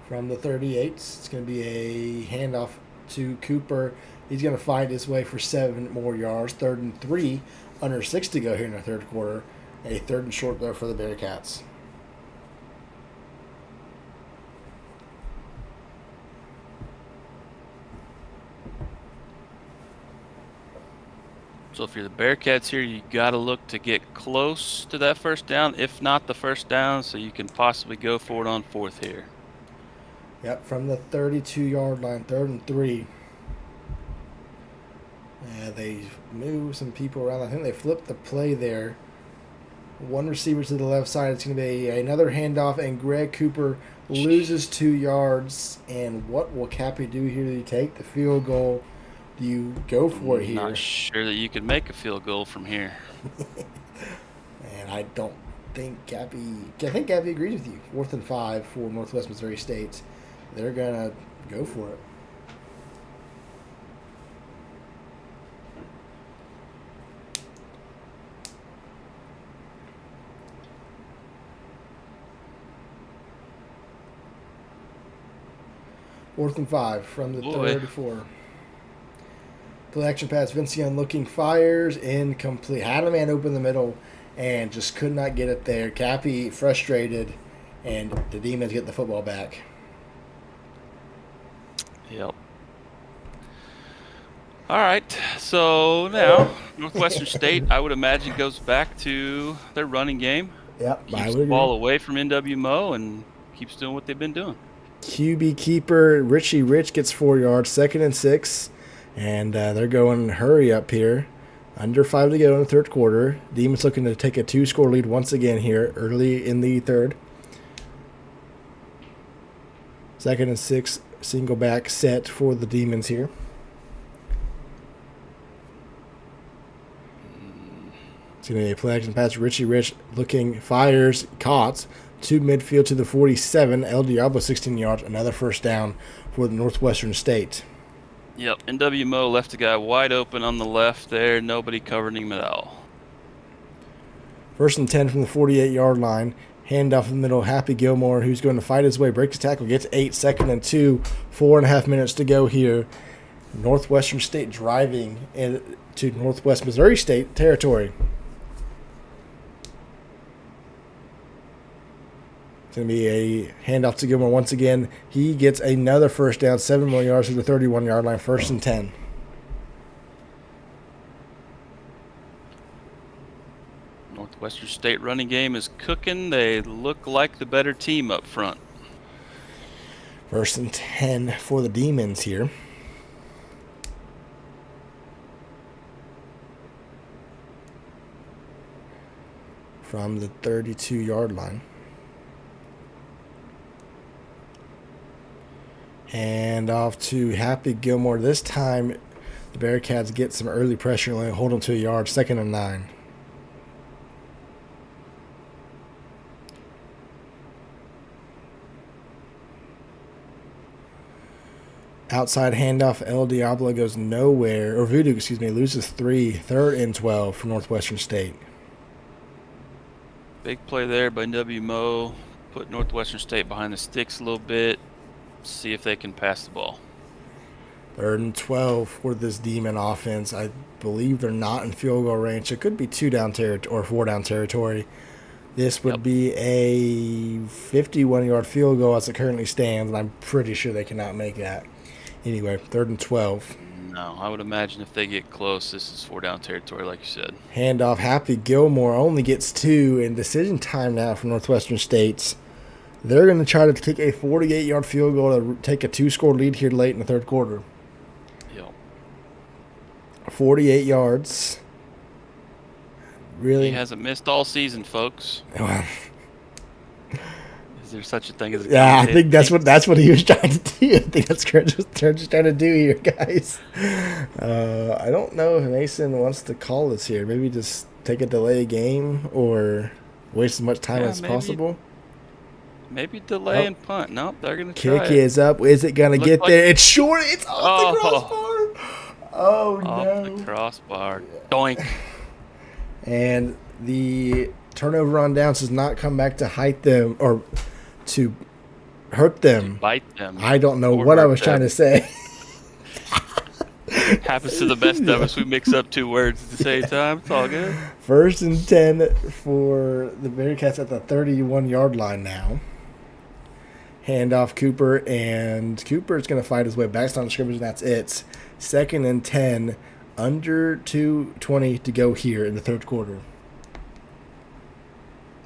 From the 38, it's going to be a handoff to Cooper. He's going to find his way for 7 more yards. 3rd and 3, under 6 to go here in the third quarter. A 3rd and short there for the Bearcats. So if you're the Bearcats here, you got to look to get close to that first down, if not the first down, so you can possibly go for it on 4th here. Yep, from the 32-yard line, 3rd and 3. They move some people around. I think they flipped the play there. One receiver to the left side. It's going to be another handoff, and Greg Cooper loses 2 yards. And what will Cappy do here? Do you take the field goal? Do you go for it here? Not sure that you can make a field goal from here. And I don't think Cappy. I think Cappy agrees with you. 4th and 5 for Northwest Missouri State. They're gonna go for it. Fourth and 5 from the 34. Play action pass. Vince Young looking, fires, incomplete. Had a man open the middle and just could not get it there. Cappy frustrated, and the Demons get the football back. Yep. All right. So now Northwestern State, I would imagine, goes back to their running game. Yep. Keeps the ball away from NWMO and keeps doing what they've been doing. QB keeper Richie Rich gets 4 yards. 2nd and 6. And they're going hurry up here. Under 5 to go in the third quarter. Demons looking to take a 2-score lead once again here early in the third. 2nd and 6, single back set for the Demons here. It's going to be a play action pass. Richie Rich looking, fires, caught to midfield to the 47. El Diablo 16 yards. Another first down for the Northwestern State. Yep, NWMO left a guy wide open on the left there. Nobody covered him at all. 1st and 10 from the 48-yard line. Handoff in the middle. Happy Gilmore, who's going to fight his way, break the tackle, gets 8. 2nd and 2. 4.5 minutes to go here. Northwestern State driving into Northwest Missouri State territory. It's going to be a handoff to Gilmore once again. He gets another first down, 7 more yards to the 31-yard line, 1st and 10. Northwestern State running game is cooking. They look like the better team up front. 1st and 10 for the Demons here. From the 32-yard line. And off to Happy Gilmore. This time, the Bearcats get some early pressure and hold them to a yard. 2nd and 9. Outside handoff. El Diablo goes nowhere. Or Voodoo, loses 3. 3rd and 12 for Northwestern State. Big play there by WMO. Put Northwestern State behind the sticks a little bit. See if they can pass the ball. 3rd and 12 for this Demon offense. I believe they're not in field goal range. It could be 2-down territory or 4-down territory. This would be a 51-yard field goal as it currently stands, and I'm pretty sure they cannot make that. Anyway, 3rd and 12. No, I would imagine if they get close, this is 4-down territory, like you said. Handoff. Happy Gilmore only gets 2 in decision time now for Northwestern State. They're going to try to take a 48-yard field goal to take a 2-score lead here late in the third quarter. Yep. 48 yards. Really? He hasn't missed all season, folks. Is there such a thing as a yeah, I think that's what he was trying to do. I think that's what they're just trying to do here, guys. I don't know if Mason wants to call this here. Maybe just take a delay game or waste as much time as possible. Maybe delay and punt. Nope, they're going to try Kick is up. Is it going to get there? It's short. It's off the crossbar. Oh, no. Off the crossbar. Doink. And the turnover on downs does not come back to hurt them or to hurt them. To bite them. I don't know what I was trying to say. Happens to the best of us. We mix up two words at the same time. It's all good. 1st and 10 for the Bearcats at the 31-yard line now. Handoff Cooper, and Cooper's going to fight his way back to the scrimmage, and that's it. 2nd and 10, under 2:20 to go here in the third quarter.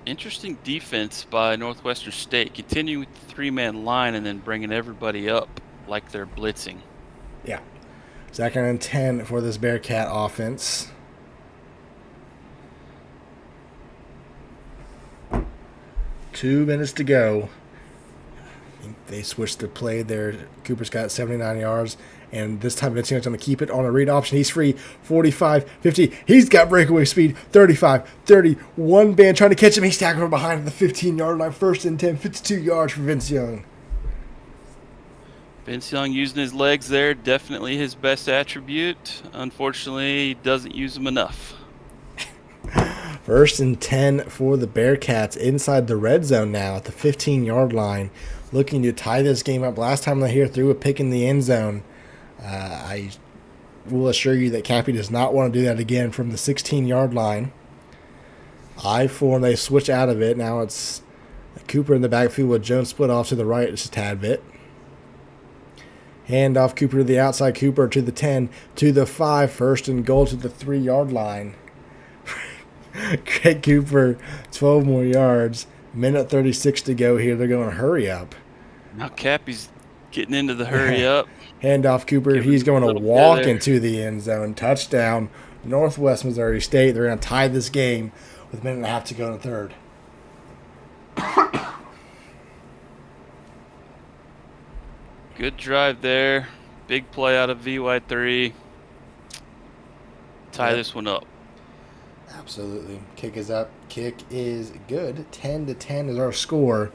Interesting defense by Northwestern State. Continuing with the three-man line and then bringing everybody up like they're blitzing. Yeah. 2nd and 10 for this Bearcat offense. Two minutes to go. I think they switched the play there. Cooper's got 79 yards. And this time Vince Young's going to keep it on a read option. He's free. 45, 50. He's got breakaway speed. 35, 30. One band trying to catch him. He's tackled from behind at the 15-yard line. 1st and 10, 52 yards for Vince Young. Vince Young using his legs there, definitely his best attribute. Unfortunately, he doesn't use them enough. 1st and 10 for the Bearcats inside the red zone now at the 15-yard line, looking to tie this game up. Last time they here threw a pick in the end zone. I will assure you that Cappy does not want to do that again from the 16-yard line. I-4, they switch out of it. Now it's Cooper in the backfield with Jones split off to the right just a tad bit. Hand off Cooper to the outside. Cooper to the 10, to the 5. 1st and goal to the 3-yard line. Greg Cooper, 12 more yards. Minute 36 to go here. They're going to hurry up. Now Cappy's getting into the hurry up. Hand off Cooper. He's going to walk into the end zone. Touchdown, Northwest Missouri State. They're going to tie this game with a minute and a half to go in the third. Good drive there. Big play out of VY3. Tie this one up. Absolutely. Kick is up. Kick is good. 10-10 is our score.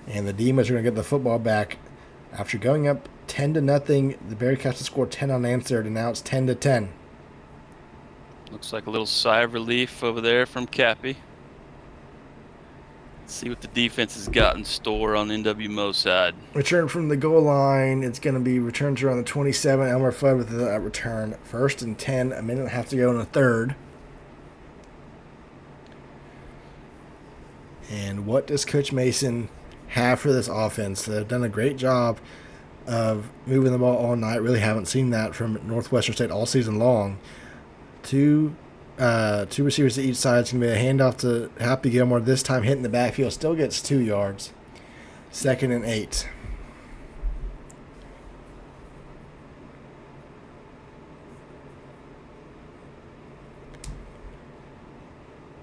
And the Demons are going to get the football back. After going up 10-0, the Bearcats scored 10 unanswered, and now it's 10-10. Looks like a little sigh of relief over there from Cappy. Let's see what the defense has got in store on the NWMO side. Return from the goal line. It's going to be returned to around the 27. Elmer Fudd with the return. 1st and 10. A minute and a half to go in the third. And what does Coach Mason have for this offense? They've done a great job of moving the ball all night. Really haven't seen that from Northwestern State all season long. Two receivers to each side. It's going to be a handoff to Happy Gilmore. This time hitting the backfield. Still gets 2 yards. 2nd and 8.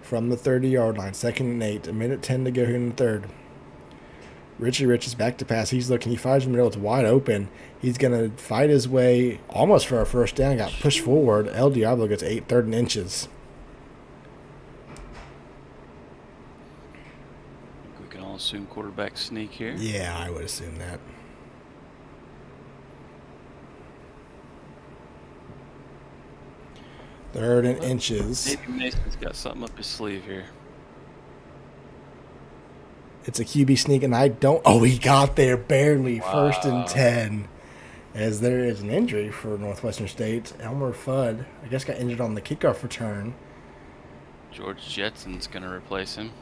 From the 30-yard line. 2nd and 8. A minute 10 to go here in the third. Richie Rich is back to pass. He's looking. He fires in the middle. It's wide open. He's going to fight his way almost for a first down. Got pushed forward. El Diablo gets 8 3rd and inches. We can all assume quarterback sneak here. Yeah, I would assume that. Third and inches. Maybe Mason's got something up his sleeve here. It's a QB sneak, and I don't... Oh, he got there barely. Wow. 1st and 10. As there is an injury for Northwestern State. Elmer Fudd, I guess, got injured on the kickoff return. George Jetson's going to replace him.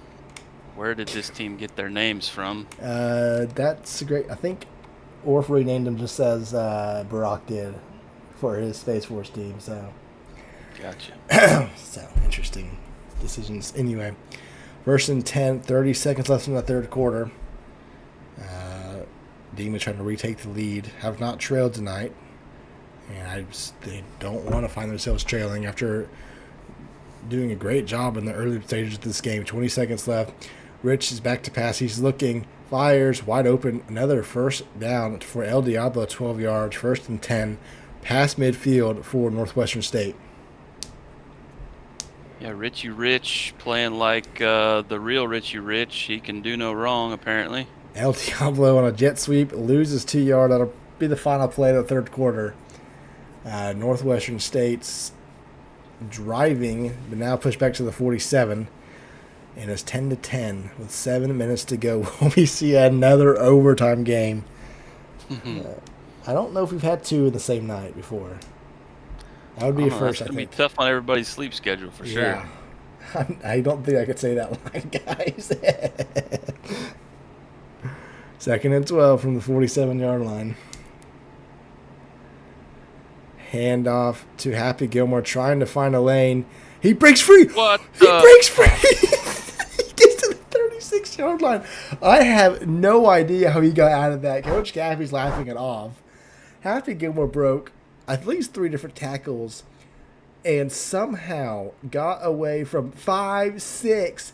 Where did this team get their names from? That's great. I think Orff renamed him just as Barack did for his Space Force team. So, Gotcha. So interesting decisions. Anyway, 1st and 10, 30 seconds left in the third quarter. Demons trying to retake the lead. Have not trailed tonight, and they don't want to find themselves trailing after doing a great job in the early stages of this game. 20 seconds left. Rich is back to pass. He's looking, fires, wide open. Another first down for El Diablo, 12 yards. 1st and 10, past midfield for Northwestern State. Yeah, Richie Rich playing like the real Richie Rich. He can do no wrong, apparently. El Diablo on a jet sweep, loses 2 yards. That'll be the final play of the third quarter. Northwestern State's driving, but now pushed back to the 47. And it's 10-10 with 7 minutes to go. We see another overtime game. I don't know if we've had two in the same night before. That would I be don't a know. That's first, I gonna be think. tough on everybody's sleep schedule for sure. Yeah. I don't think I could say that line, guys. 2nd and 12 from the 47-yard line. Handoff to Happy Gilmore, trying to find a lane. He breaks free. What He the? breaks free. He gets to the 36-yard line. I have no idea how he got out of that. Coach Cappy's laughing it off. Happy Gilmore broke at least 3 different tackles and somehow got away from 5, 6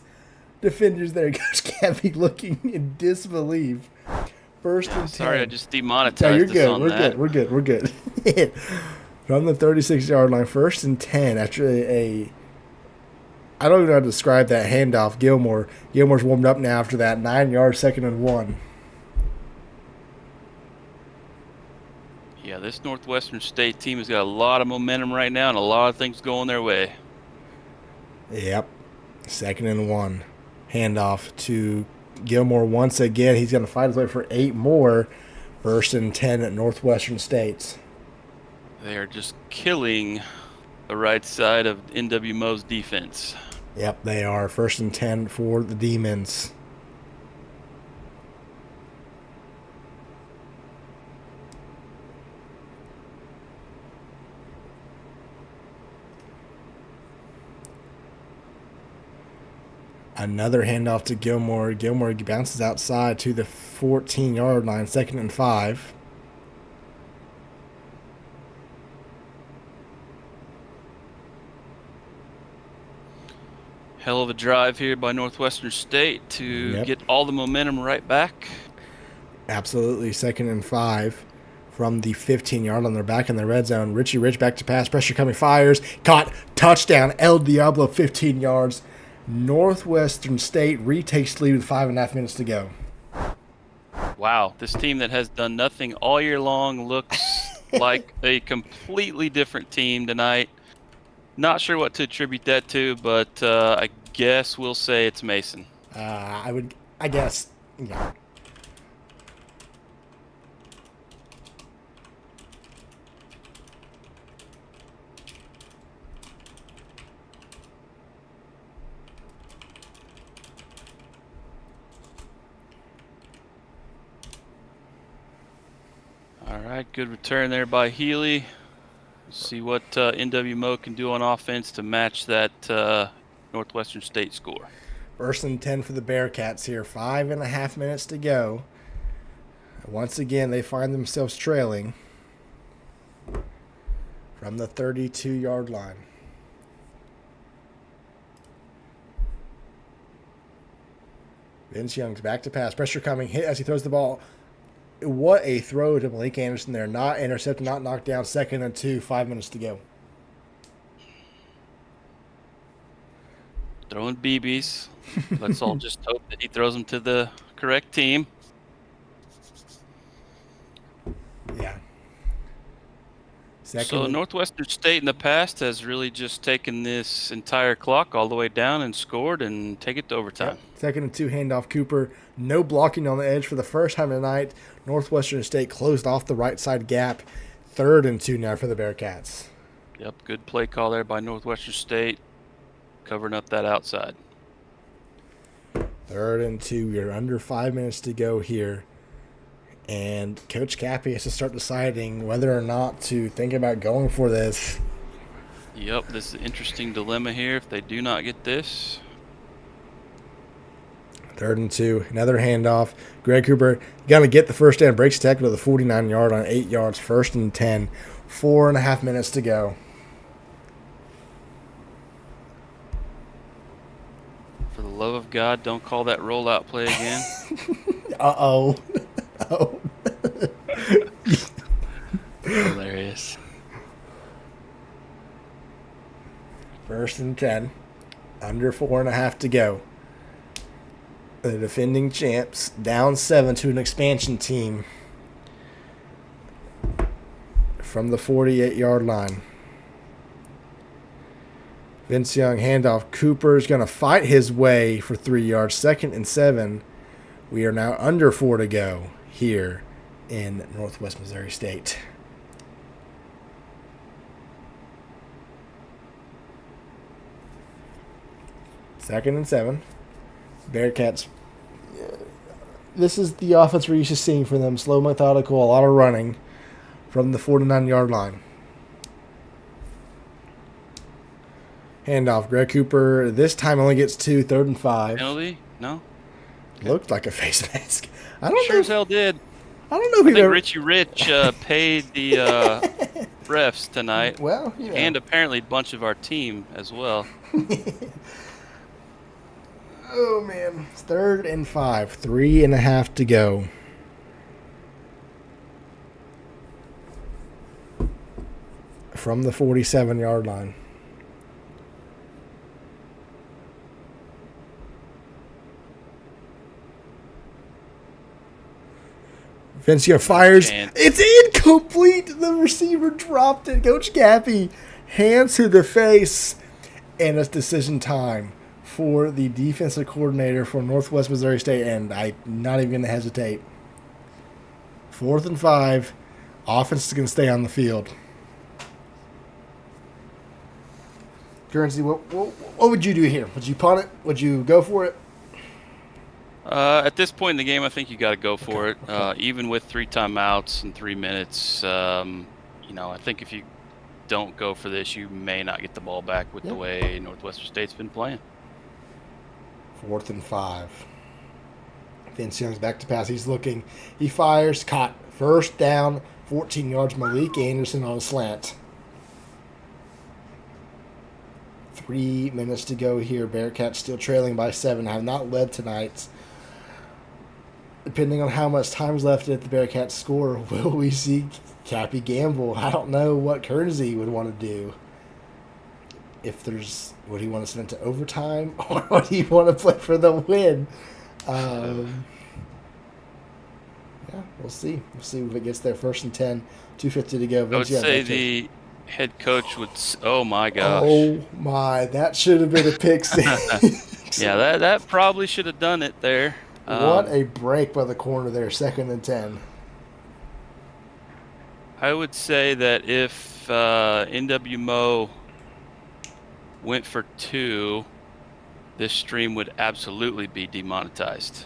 defenders there. Coach Cappy looking in disbelief. First and 10. Sorry, I just demonetized No, you're us good. on We're that. good. We're good. From the 36-yard line, 1st and 10 after I don't even know how to describe that handoff. Gilmore's warmed up now after that 9-yard 2nd and 1. Yeah, this Northwestern State team has got a lot of momentum right now and a lot of things going their way. Yep. 2nd and 1. Handoff to Gilmore once again. He's going to fight his way for 8 more. 1st and 10 at Northwestern State. They are just killing the right side of NWMO's defense. Yep, they are. 1st and 10 for the Demons. Another handoff to Gilmore. Gilmore bounces outside to the 14-yard line, 2nd and 5. Hell of a drive here by Northwestern State to get all the momentum right back. Absolutely, 2nd and 5 from the 15-yard line. They're back in the red zone. Richie Rich back to pass. Pressure coming. Fires. Caught. Touchdown. El Diablo, 15 yards. Northwestern State retakes the lead with 5.5 minutes to go. Wow, this team that has done nothing all year long looks like a completely different team tonight. Not sure what to attribute that to, but I guess we'll say it's Mason. I guess, yeah. All right, good return there by Healy. See what NWMO can do on offense to match that Northwestern State score. 1st and 10 for the Bearcats here. 5.5 minutes to go. Once again, they find themselves trailing from the 32-yard line. Vince Young's back to pass. Pressure coming. Hit as he throws the ball. What a throw to Malik Anderson there. Not intercepted, not knocked down. 2nd and 2, 5 minutes to go. Throwing BBs. Let's all just hope that he throws them to the correct team. Yeah. So Northwestern State in the past has really just taken this entire clock all the way down and scored and take it to overtime. Yep. 2nd and 2 handoff Cooper. No blocking on the edge for the first time tonight. Northwestern State closed off the right side gap. 3rd and 2 now for the Bearcats. Yep, good play call there by Northwestern State, covering up that outside. 3rd and 2. We're under 5 minutes to go here. And Coach Cappy has to start deciding whether or not to think about going for this. Yep, this is an interesting dilemma here if they do not get this. 3rd and 2. Another handoff. Greg Cooper going to get the first down. Breaks tackle to the 49-yard on 8 yards. 1st and 10. 4.5 minutes to go. For the love of God, don't call that rollout play again. Uh-oh. Oh. Hilarious. 1st and 10. Under 4.5 to go. The defending champs down 7 to an expansion team from the 48-yard line. Vince Young handoff. Cooper is going to fight his way for 3 yards. 2nd and 7. We are now under 4 to go here in Northwest Missouri State. 2nd and 7. Bearcats. This is the offense we're used to seeing from them. Slow, methodical, a lot of running from the 49-yard line. Handoff. Greg Cooper this time only gets 2, 3rd and 5. Penalty? No? Looked like a face mask. I don't Sure know. as hell did. I don't know if I you've think ever. Richie Rich paid the refs tonight, Well, you know. and apparently a bunch of our team as well. Oh man, it's 3rd and 5, 3.5 to go. From the 47-yard line. Vincia fires. Chance. It's incomplete. The receiver dropped it. Coach Gappy hands to the face, and it's decision time for the defensive coordinator for Northwest Missouri State, and I'm not even going to hesitate. 4th and 5. Offense is going to stay on the field. Currency, what would you do here? Would you punt it? Would you go for it? At this point in the game, I think you got to go for it. Even with 3 timeouts and 3 minutes, I think if you don't go for this, you may not get the ball back with the way Northwestern State's been playing. 4th and 5. Vince Young's back to pass. He's looking. He fires. Caught. 1st down, 14 yards. Malik Anderson on a slant. 3 minutes to go here. Bearcats still trailing by 7. Have not led tonight. Depending on how much time's left at the Bearcats score, will we see Cappy gamble? I don't know what Kearnsey would want to do. Would he want to send it to overtime, or would he want to play for the win? Yeah, we'll see. We'll see if it gets there. 1st and 10, 2:50 to go. I would say the head coach would. Oh my gosh! Oh my! That should have been a pick six. Yeah, that probably should have done it there. What a break by the corner there. 2nd and 10. I would say that if NWMO went for 2, this stream would absolutely be demonetized.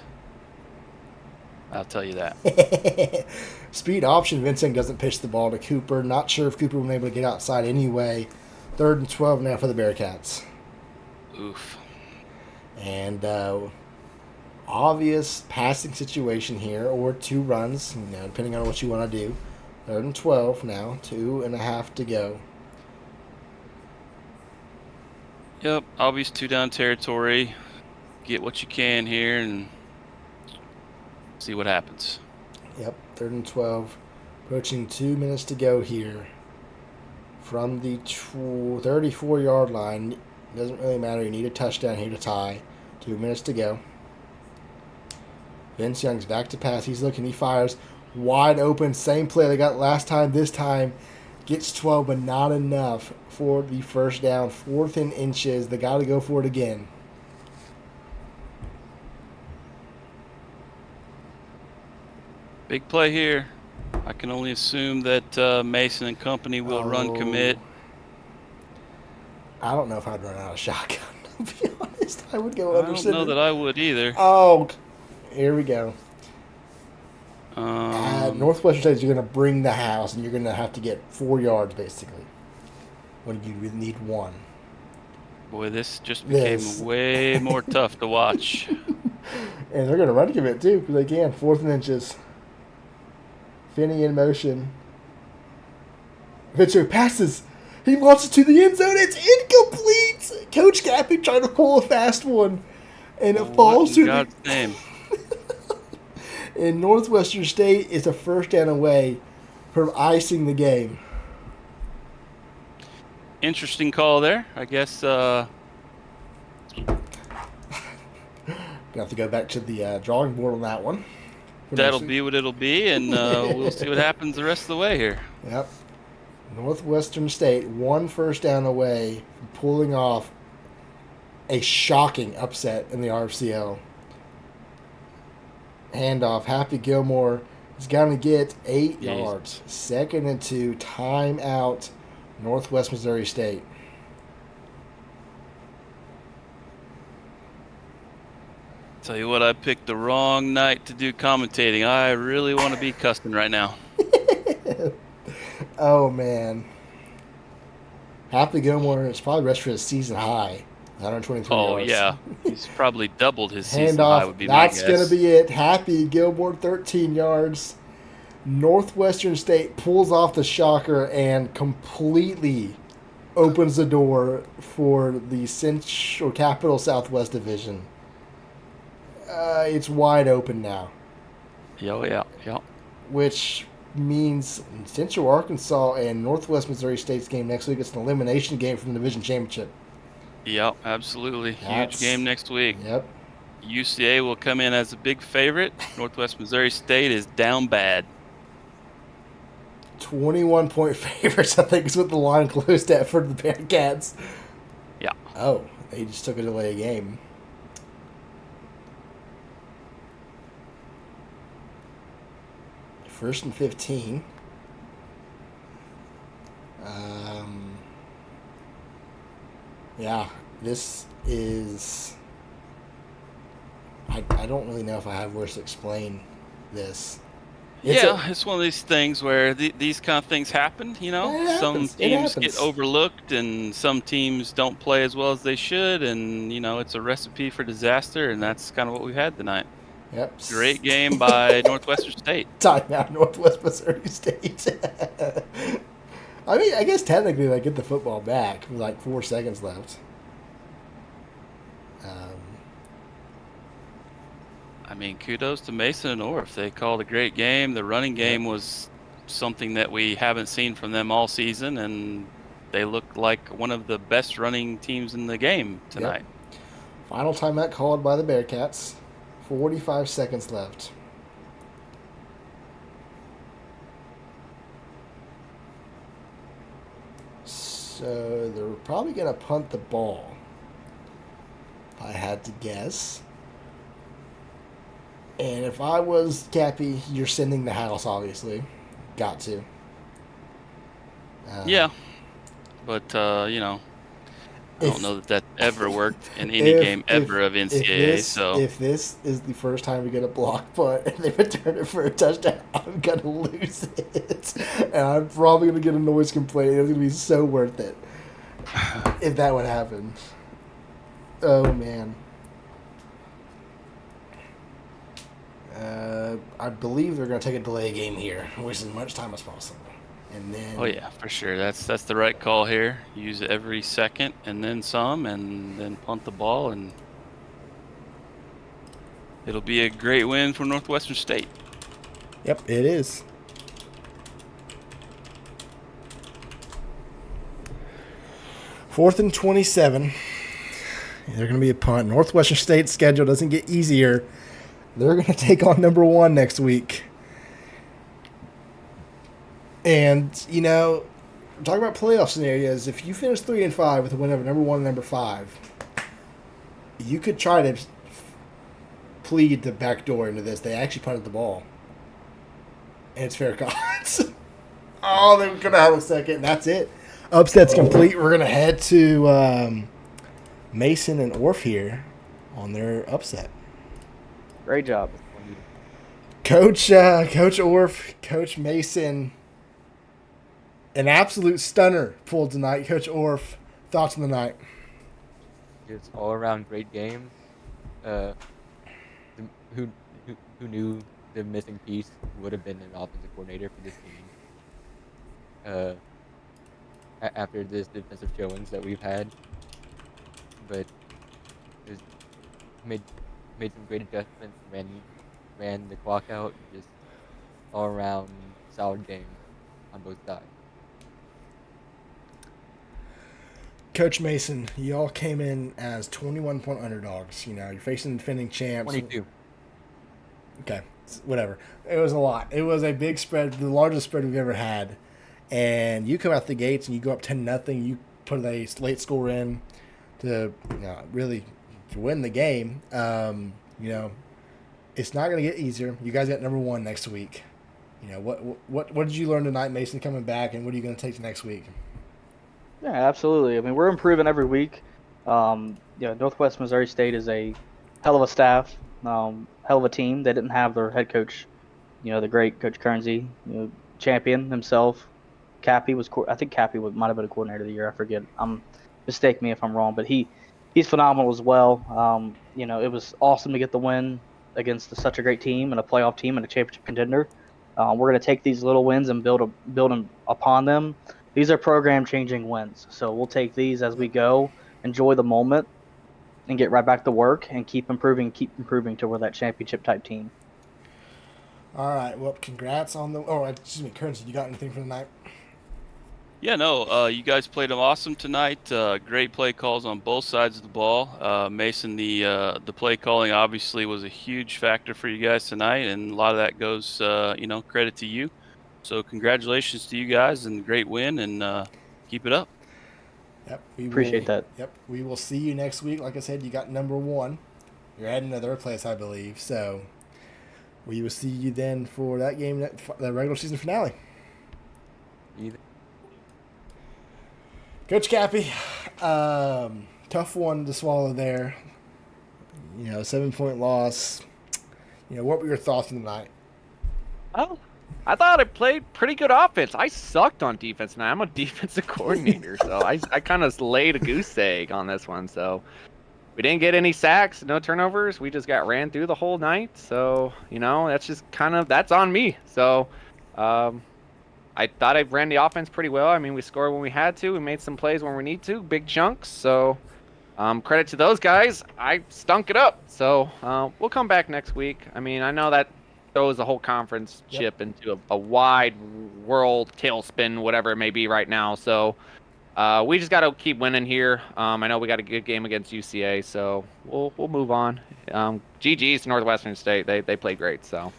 I'll tell you that. Speed option. Vincent doesn't pitch the ball to Cooper. Not sure if Cooper was able to get outside anyway. 3rd and 12 now for the Bearcats. Oof. And obvious passing situation here, or 2 runs, depending on what you want to do. 3rd and 12 now. 2.5 to go. Yep, obvious 2-down territory. Get what you can here and see what happens. Yep, 3rd and 12. Approaching 2 minutes to go here. From the 34-yard line. Doesn't really matter. You need a touchdown here to tie. 2 minutes to go. Vince Young's back to pass. He's looking. He fires. Wide open. Same play they got last time. This time gets 12, but not enough for the 1st down. 4th and inches. They got to go for it again. Big play here. I can only assume that Mason and company will run commit. I don't know if I'd run out of shotgun. To be honest, I would go under I don't know that I would either. Oh, here we go. Northwestern State, you're going to bring the house, and you're going to have to get 4 yards, basically, when you really need 1. Boy, this just became way more tough to watch. And they're going to run commit, too, because they can. 4th and inches. Finney in motion. Victor passes. He launches to the end zone. It's incomplete. Coach Gappy trying to pull a fast one, and it falls to God's name. And Northwestern State is a 1st down away from icing the game. Interesting call there. I guess. Gonna have to go back to the drawing board on that one. That'll be what it'll be, and we'll see what happens the rest of the way here. Yep. Northwestern State, 1 1st down away from pulling off a shocking upset in the RFCL. Handoff. Happy Gilmore is going to get 8 yards. 2nd and 2. Timeout. Northwest Missouri State. Tell you what, I picked the wrong night to do commentating. I really want to be cussing right now. Oh man, Happy Gilmore is probably rushed for his season high, 123 Oh, yards. yeah. He's probably doubled his season high, Handoff. would be my That's gonna guess. be it. Happy Gilmore, 13 yards. Northwestern State pulls off the shocker and completely opens the door for the Central Capital Southwest Division. It's wide open now, Yeah. which means Central Arkansas and Northwest Missouri State's game next week is an elimination game from the division championship. Yep, absolutely. That's- Huge game next week. Yep. UCA will come in as a big favorite. Northwest Missouri State is down bad. 21-point favorites, I think, is what the line closed at for the Bearcats. Yeah. Oh, they just took a delay game. First and 15. Yeah, this is. I don't really know if I have words to explain this. It's one of these things where these kind of things happen, you know. It Some happens. It teams happens. get overlooked and some teams don't play as well as they should, and, you know, it's a recipe for disaster, and that's kind of what we've had tonight. Yep. Great game by Northwestern State. Timeout, Northwest Missouri State. I mean, I guess technically they get the football back with like 4 seconds left. I mean, kudos to Mason and Orff. They called a great game. The running game was something that we haven't seen from them all season, and they looked like one of the best running teams in the game tonight. Yep. Final timeout called by the Bearcats. 45 seconds left. So they're probably going to punt the ball, if I had to guess. And if I was Cappy, you're sending the house, obviously. Got to. Yeah. But, you know, I don't know that ever worked in any game ever of NCAA. If this is the first time we get a block punt and they return it for a touchdown, I'm going to lose it. And I'm probably going to get a noise complaint. It's going to be so worth it if that would happen. Oh, man. I believe they're going to take a delay game here, waste as much time as possible. And then, Oh yeah, for sure. That's the right call here. Use it every second and then some, and then punt the ball, and it'll be a great win for Northwestern State. Yep, it is. Fourth and 27. They're going to be a punt. Northwestern State's schedule doesn't get easier. They're going to take on number 1 next week. And, you know, talking about playoff scenarios, if you finish 3-5 with a win over number 1 and number 5, you could try to plead the back door into this. They actually punted the ball. And it's fair cause. Oh, they're going to have a second. And that's it. Upset's complete. We're going to head to Mason and Orff here on their upset. Great job. Coach Orff, Coach Mason, an absolute stunner pulled tonight. Coach Orff, thoughts on the night? It's all around great game. Who knew the missing piece would have been an offensive coordinator for this team? After this defensive showings that we've had, but it made some great adjustments. Ran the clock out. Just all around solid game on both sides. Coach Mason, y'all came in as 21-point underdogs. You know, you're facing defending champs. 22. Okay, whatever. It was a lot. It was a big spread, the largest spread we've ever had. And you come out the gates and you go up 10-0. You put a late score in to really to win the game. You know, it's not going to get easier. You guys got number 1 next week. You know, what did you learn tonight, Mason, coming back, and what are you going to take to next week? Yeah, absolutely. I mean, we're improving every week. Northwest Missouri State is a hell of a staff. Hell of a team. They didn't have their head coach, the great Coach Kernsey, champion himself. I think Cappy might have been a coordinator of the year. I forget. Mistake me if I'm wrong, but he's phenomenal as well. It was awesome to get the win against such a great team and a playoff team and a championship contender. We're going to take these little wins and build upon them. These are program changing wins, so we'll take these as we go. Enjoy the moment and get right back to work and keep improving to we're that championship type team. All right. Well, congrats on the. Oh, excuse me, Currency. You got anything for tonight? Yeah, no, you guys played them awesome tonight. Great play calls on both sides of the ball. Mason, the play calling obviously was a huge factor for you guys tonight, and a lot of that goes, credit to you. So congratulations to you guys, and great win, and keep it up. Yep. Appreciate that. Yep. We will see you next week. Like I said, you got number 1. You're heading to third place, I believe. So we will see you then for that game, the regular season finale. Either. Coach Cappy, tough one to swallow there. 7-point loss. What were your thoughts on the night? Well, I thought I played pretty good offense. I sucked on defense, and I'm a defensive coordinator, so I kind of laid a goose egg on this one. So we didn't get any sacks, no turnovers. We just got ran through the whole night. So that's just that's on me. So I thought I ran the offense pretty well. I mean, we scored when we had to. We made some plays when we need to, big chunks. So credit to those guys. I stunk it up. So we'll come back next week. I mean, I know that throws the whole conference chip into a wide world tailspin, whatever it may be right now. So we just got to keep winning here. I know we got a good game against UCA, so we'll move on. GG's to Northwestern State. They played great. So.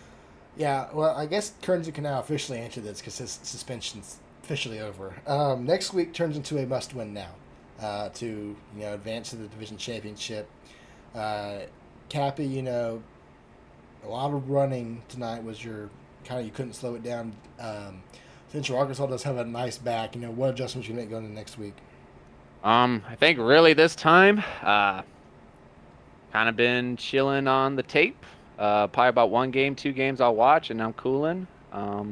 Yeah, well, I guess Kernsey can now officially answer this because his suspension's officially over. Next week turns into a must-win now to advance to the division championship. Cappy, a lot of running tonight was you couldn't slow it down. Central Arkansas does have a nice back. What adjustments you make going into next week? I think really this time, kind of been chilling on the tape. Probably about 1 game, 2 games I'll watch, and I'm cooling.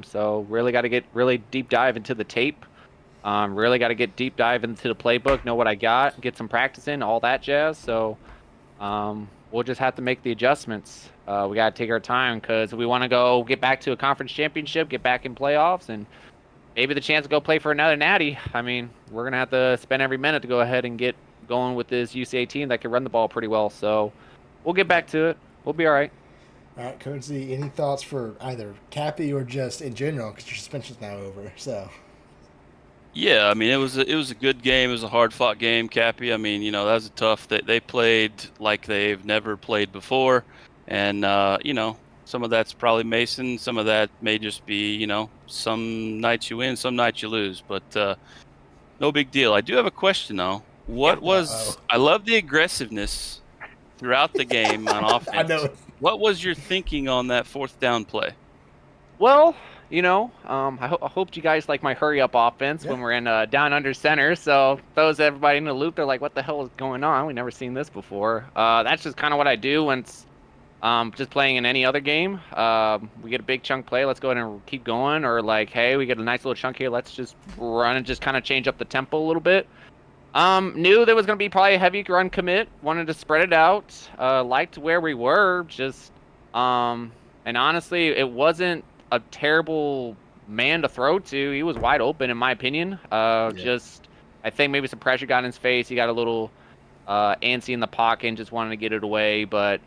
So really got to get really deep dive into the tape. Really got to get deep dive into the playbook, know what I got, get some practice in, all that jazz. So we'll just have to make the adjustments. We got to take our time because we want to go get back to a conference championship, get back in playoffs, and maybe the chance to go play for another natty. I mean, we're going to have to spend every minute to go ahead and get going with this UCA team that can run the ball pretty well. So we'll get back to it. We'll be all right. All right, Currency, any thoughts for either Cappy or just in general because your suspension's now over? So. Yeah, I mean it was a good game. It was a hard-fought game, Cappy. I mean, that was a tough. They played like they've never played before, and some of that's probably Mason. Some of that may just be some nights you win, some nights you lose, but no big deal. I do have a question though. I love the aggressiveness throughout the game on offense. I know. What was your thinking on that 4th down play? Well, I hoped you guys like my hurry-up offense when we're in down under center. So those everybody in the loop, they're like, what the hell is going on? We've never seen this before. That's just kind of what I do when it's just playing in any other game. We get a big chunk play, let's go ahead and keep going. Or like, hey, we get a nice little chunk here, let's just run and just kind of change up the tempo a little bit. Knew there was going to be probably a heavy run commit. Wanted to spread it out. Liked where we were. Just, and honestly, it wasn't a terrible man to throw to. He was wide open, in my opinion. Just, I think maybe some pressure got in his face. He got a little antsy in the pocket and just wanted to get it away. But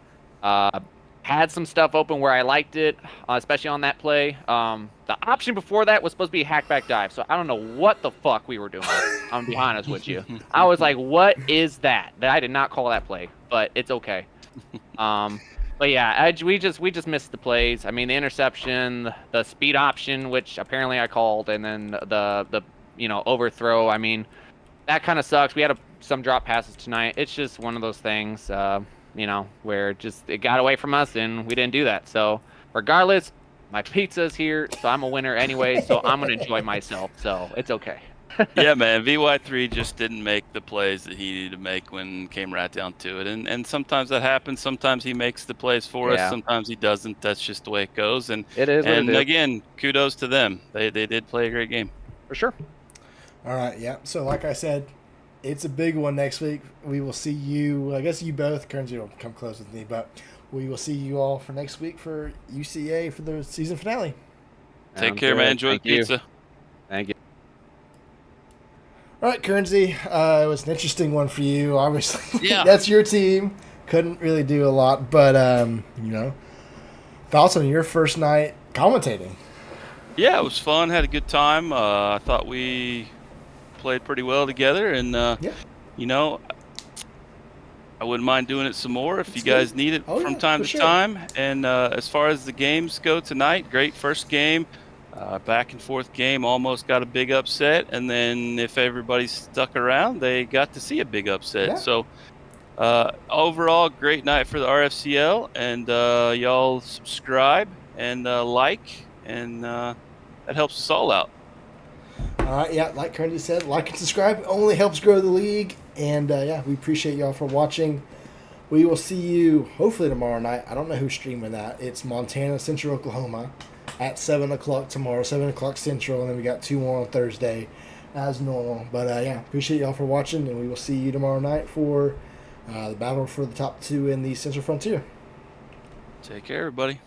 had some stuff open where I liked it, especially on that play. The option before that was supposed to be a hackback dive, so I don't know what the fuck we were doing. I'm gonna be honest with you. I was like, what is that? I did not call that play, but it's okay. But yeah, we just missed the plays. I mean, the interception, the speed option, which apparently I called, and then the overthrow. I mean, that kind of sucks. We had some drop passes tonight. It's just one of those things, where it got away from us, and we didn't do that. So regardless, my pizza's here, so I'm a winner anyway. So I'm gonna enjoy myself. So it's okay. Yeah, man. VY3 just didn't make the plays that he needed to make when it came right down to it. And sometimes that happens. Sometimes he makes the plays for us. Yeah, Sometimes he doesn't. That's just the way it goes. it is what it And is, again, kudos to them. They did play a great game. for sure. All right, yeah. So, like I said, it's a big one next week. We will see you. I guess you both. Currency will come close with me, but we will see you all for next week for UCA for the season finale. Take Sounds care, man. good. Enjoy Thank the you. pizza. Thank you. All right, Currency. It was an interesting one for you. Obviously, Yeah. that's your team. Couldn't really do a lot, but thoughts on your first night commentating? Yeah, it was fun. Had a good time. I thought we played pretty well together, and Yeah. you know, I wouldn't mind doing it some more if That's you guys good. need it Oh, from yeah, time for to sure. time. And as far as the games go tonight, great first game, back and forth game. Almost got a big upset, and then if everybody stuck around, they got to see a big upset. Yeah. So overall, great night for the RFCL, and y'all subscribe and like, and that helps us all out. All right, yeah, like Currency said, like and subscribe. It only helps grow the league. And yeah, we appreciate y'all for watching. We will see you hopefully tomorrow night. I don't know who's streaming that. It's Montana, Central Oklahoma at 7 o'clock tomorrow, 7 o'clock Central. And then we got 2 more on Thursday as normal. But yeah, appreciate y'all for watching. And we will see you tomorrow night for the battle for the top 2 in the Central Frontier. Take care, everybody.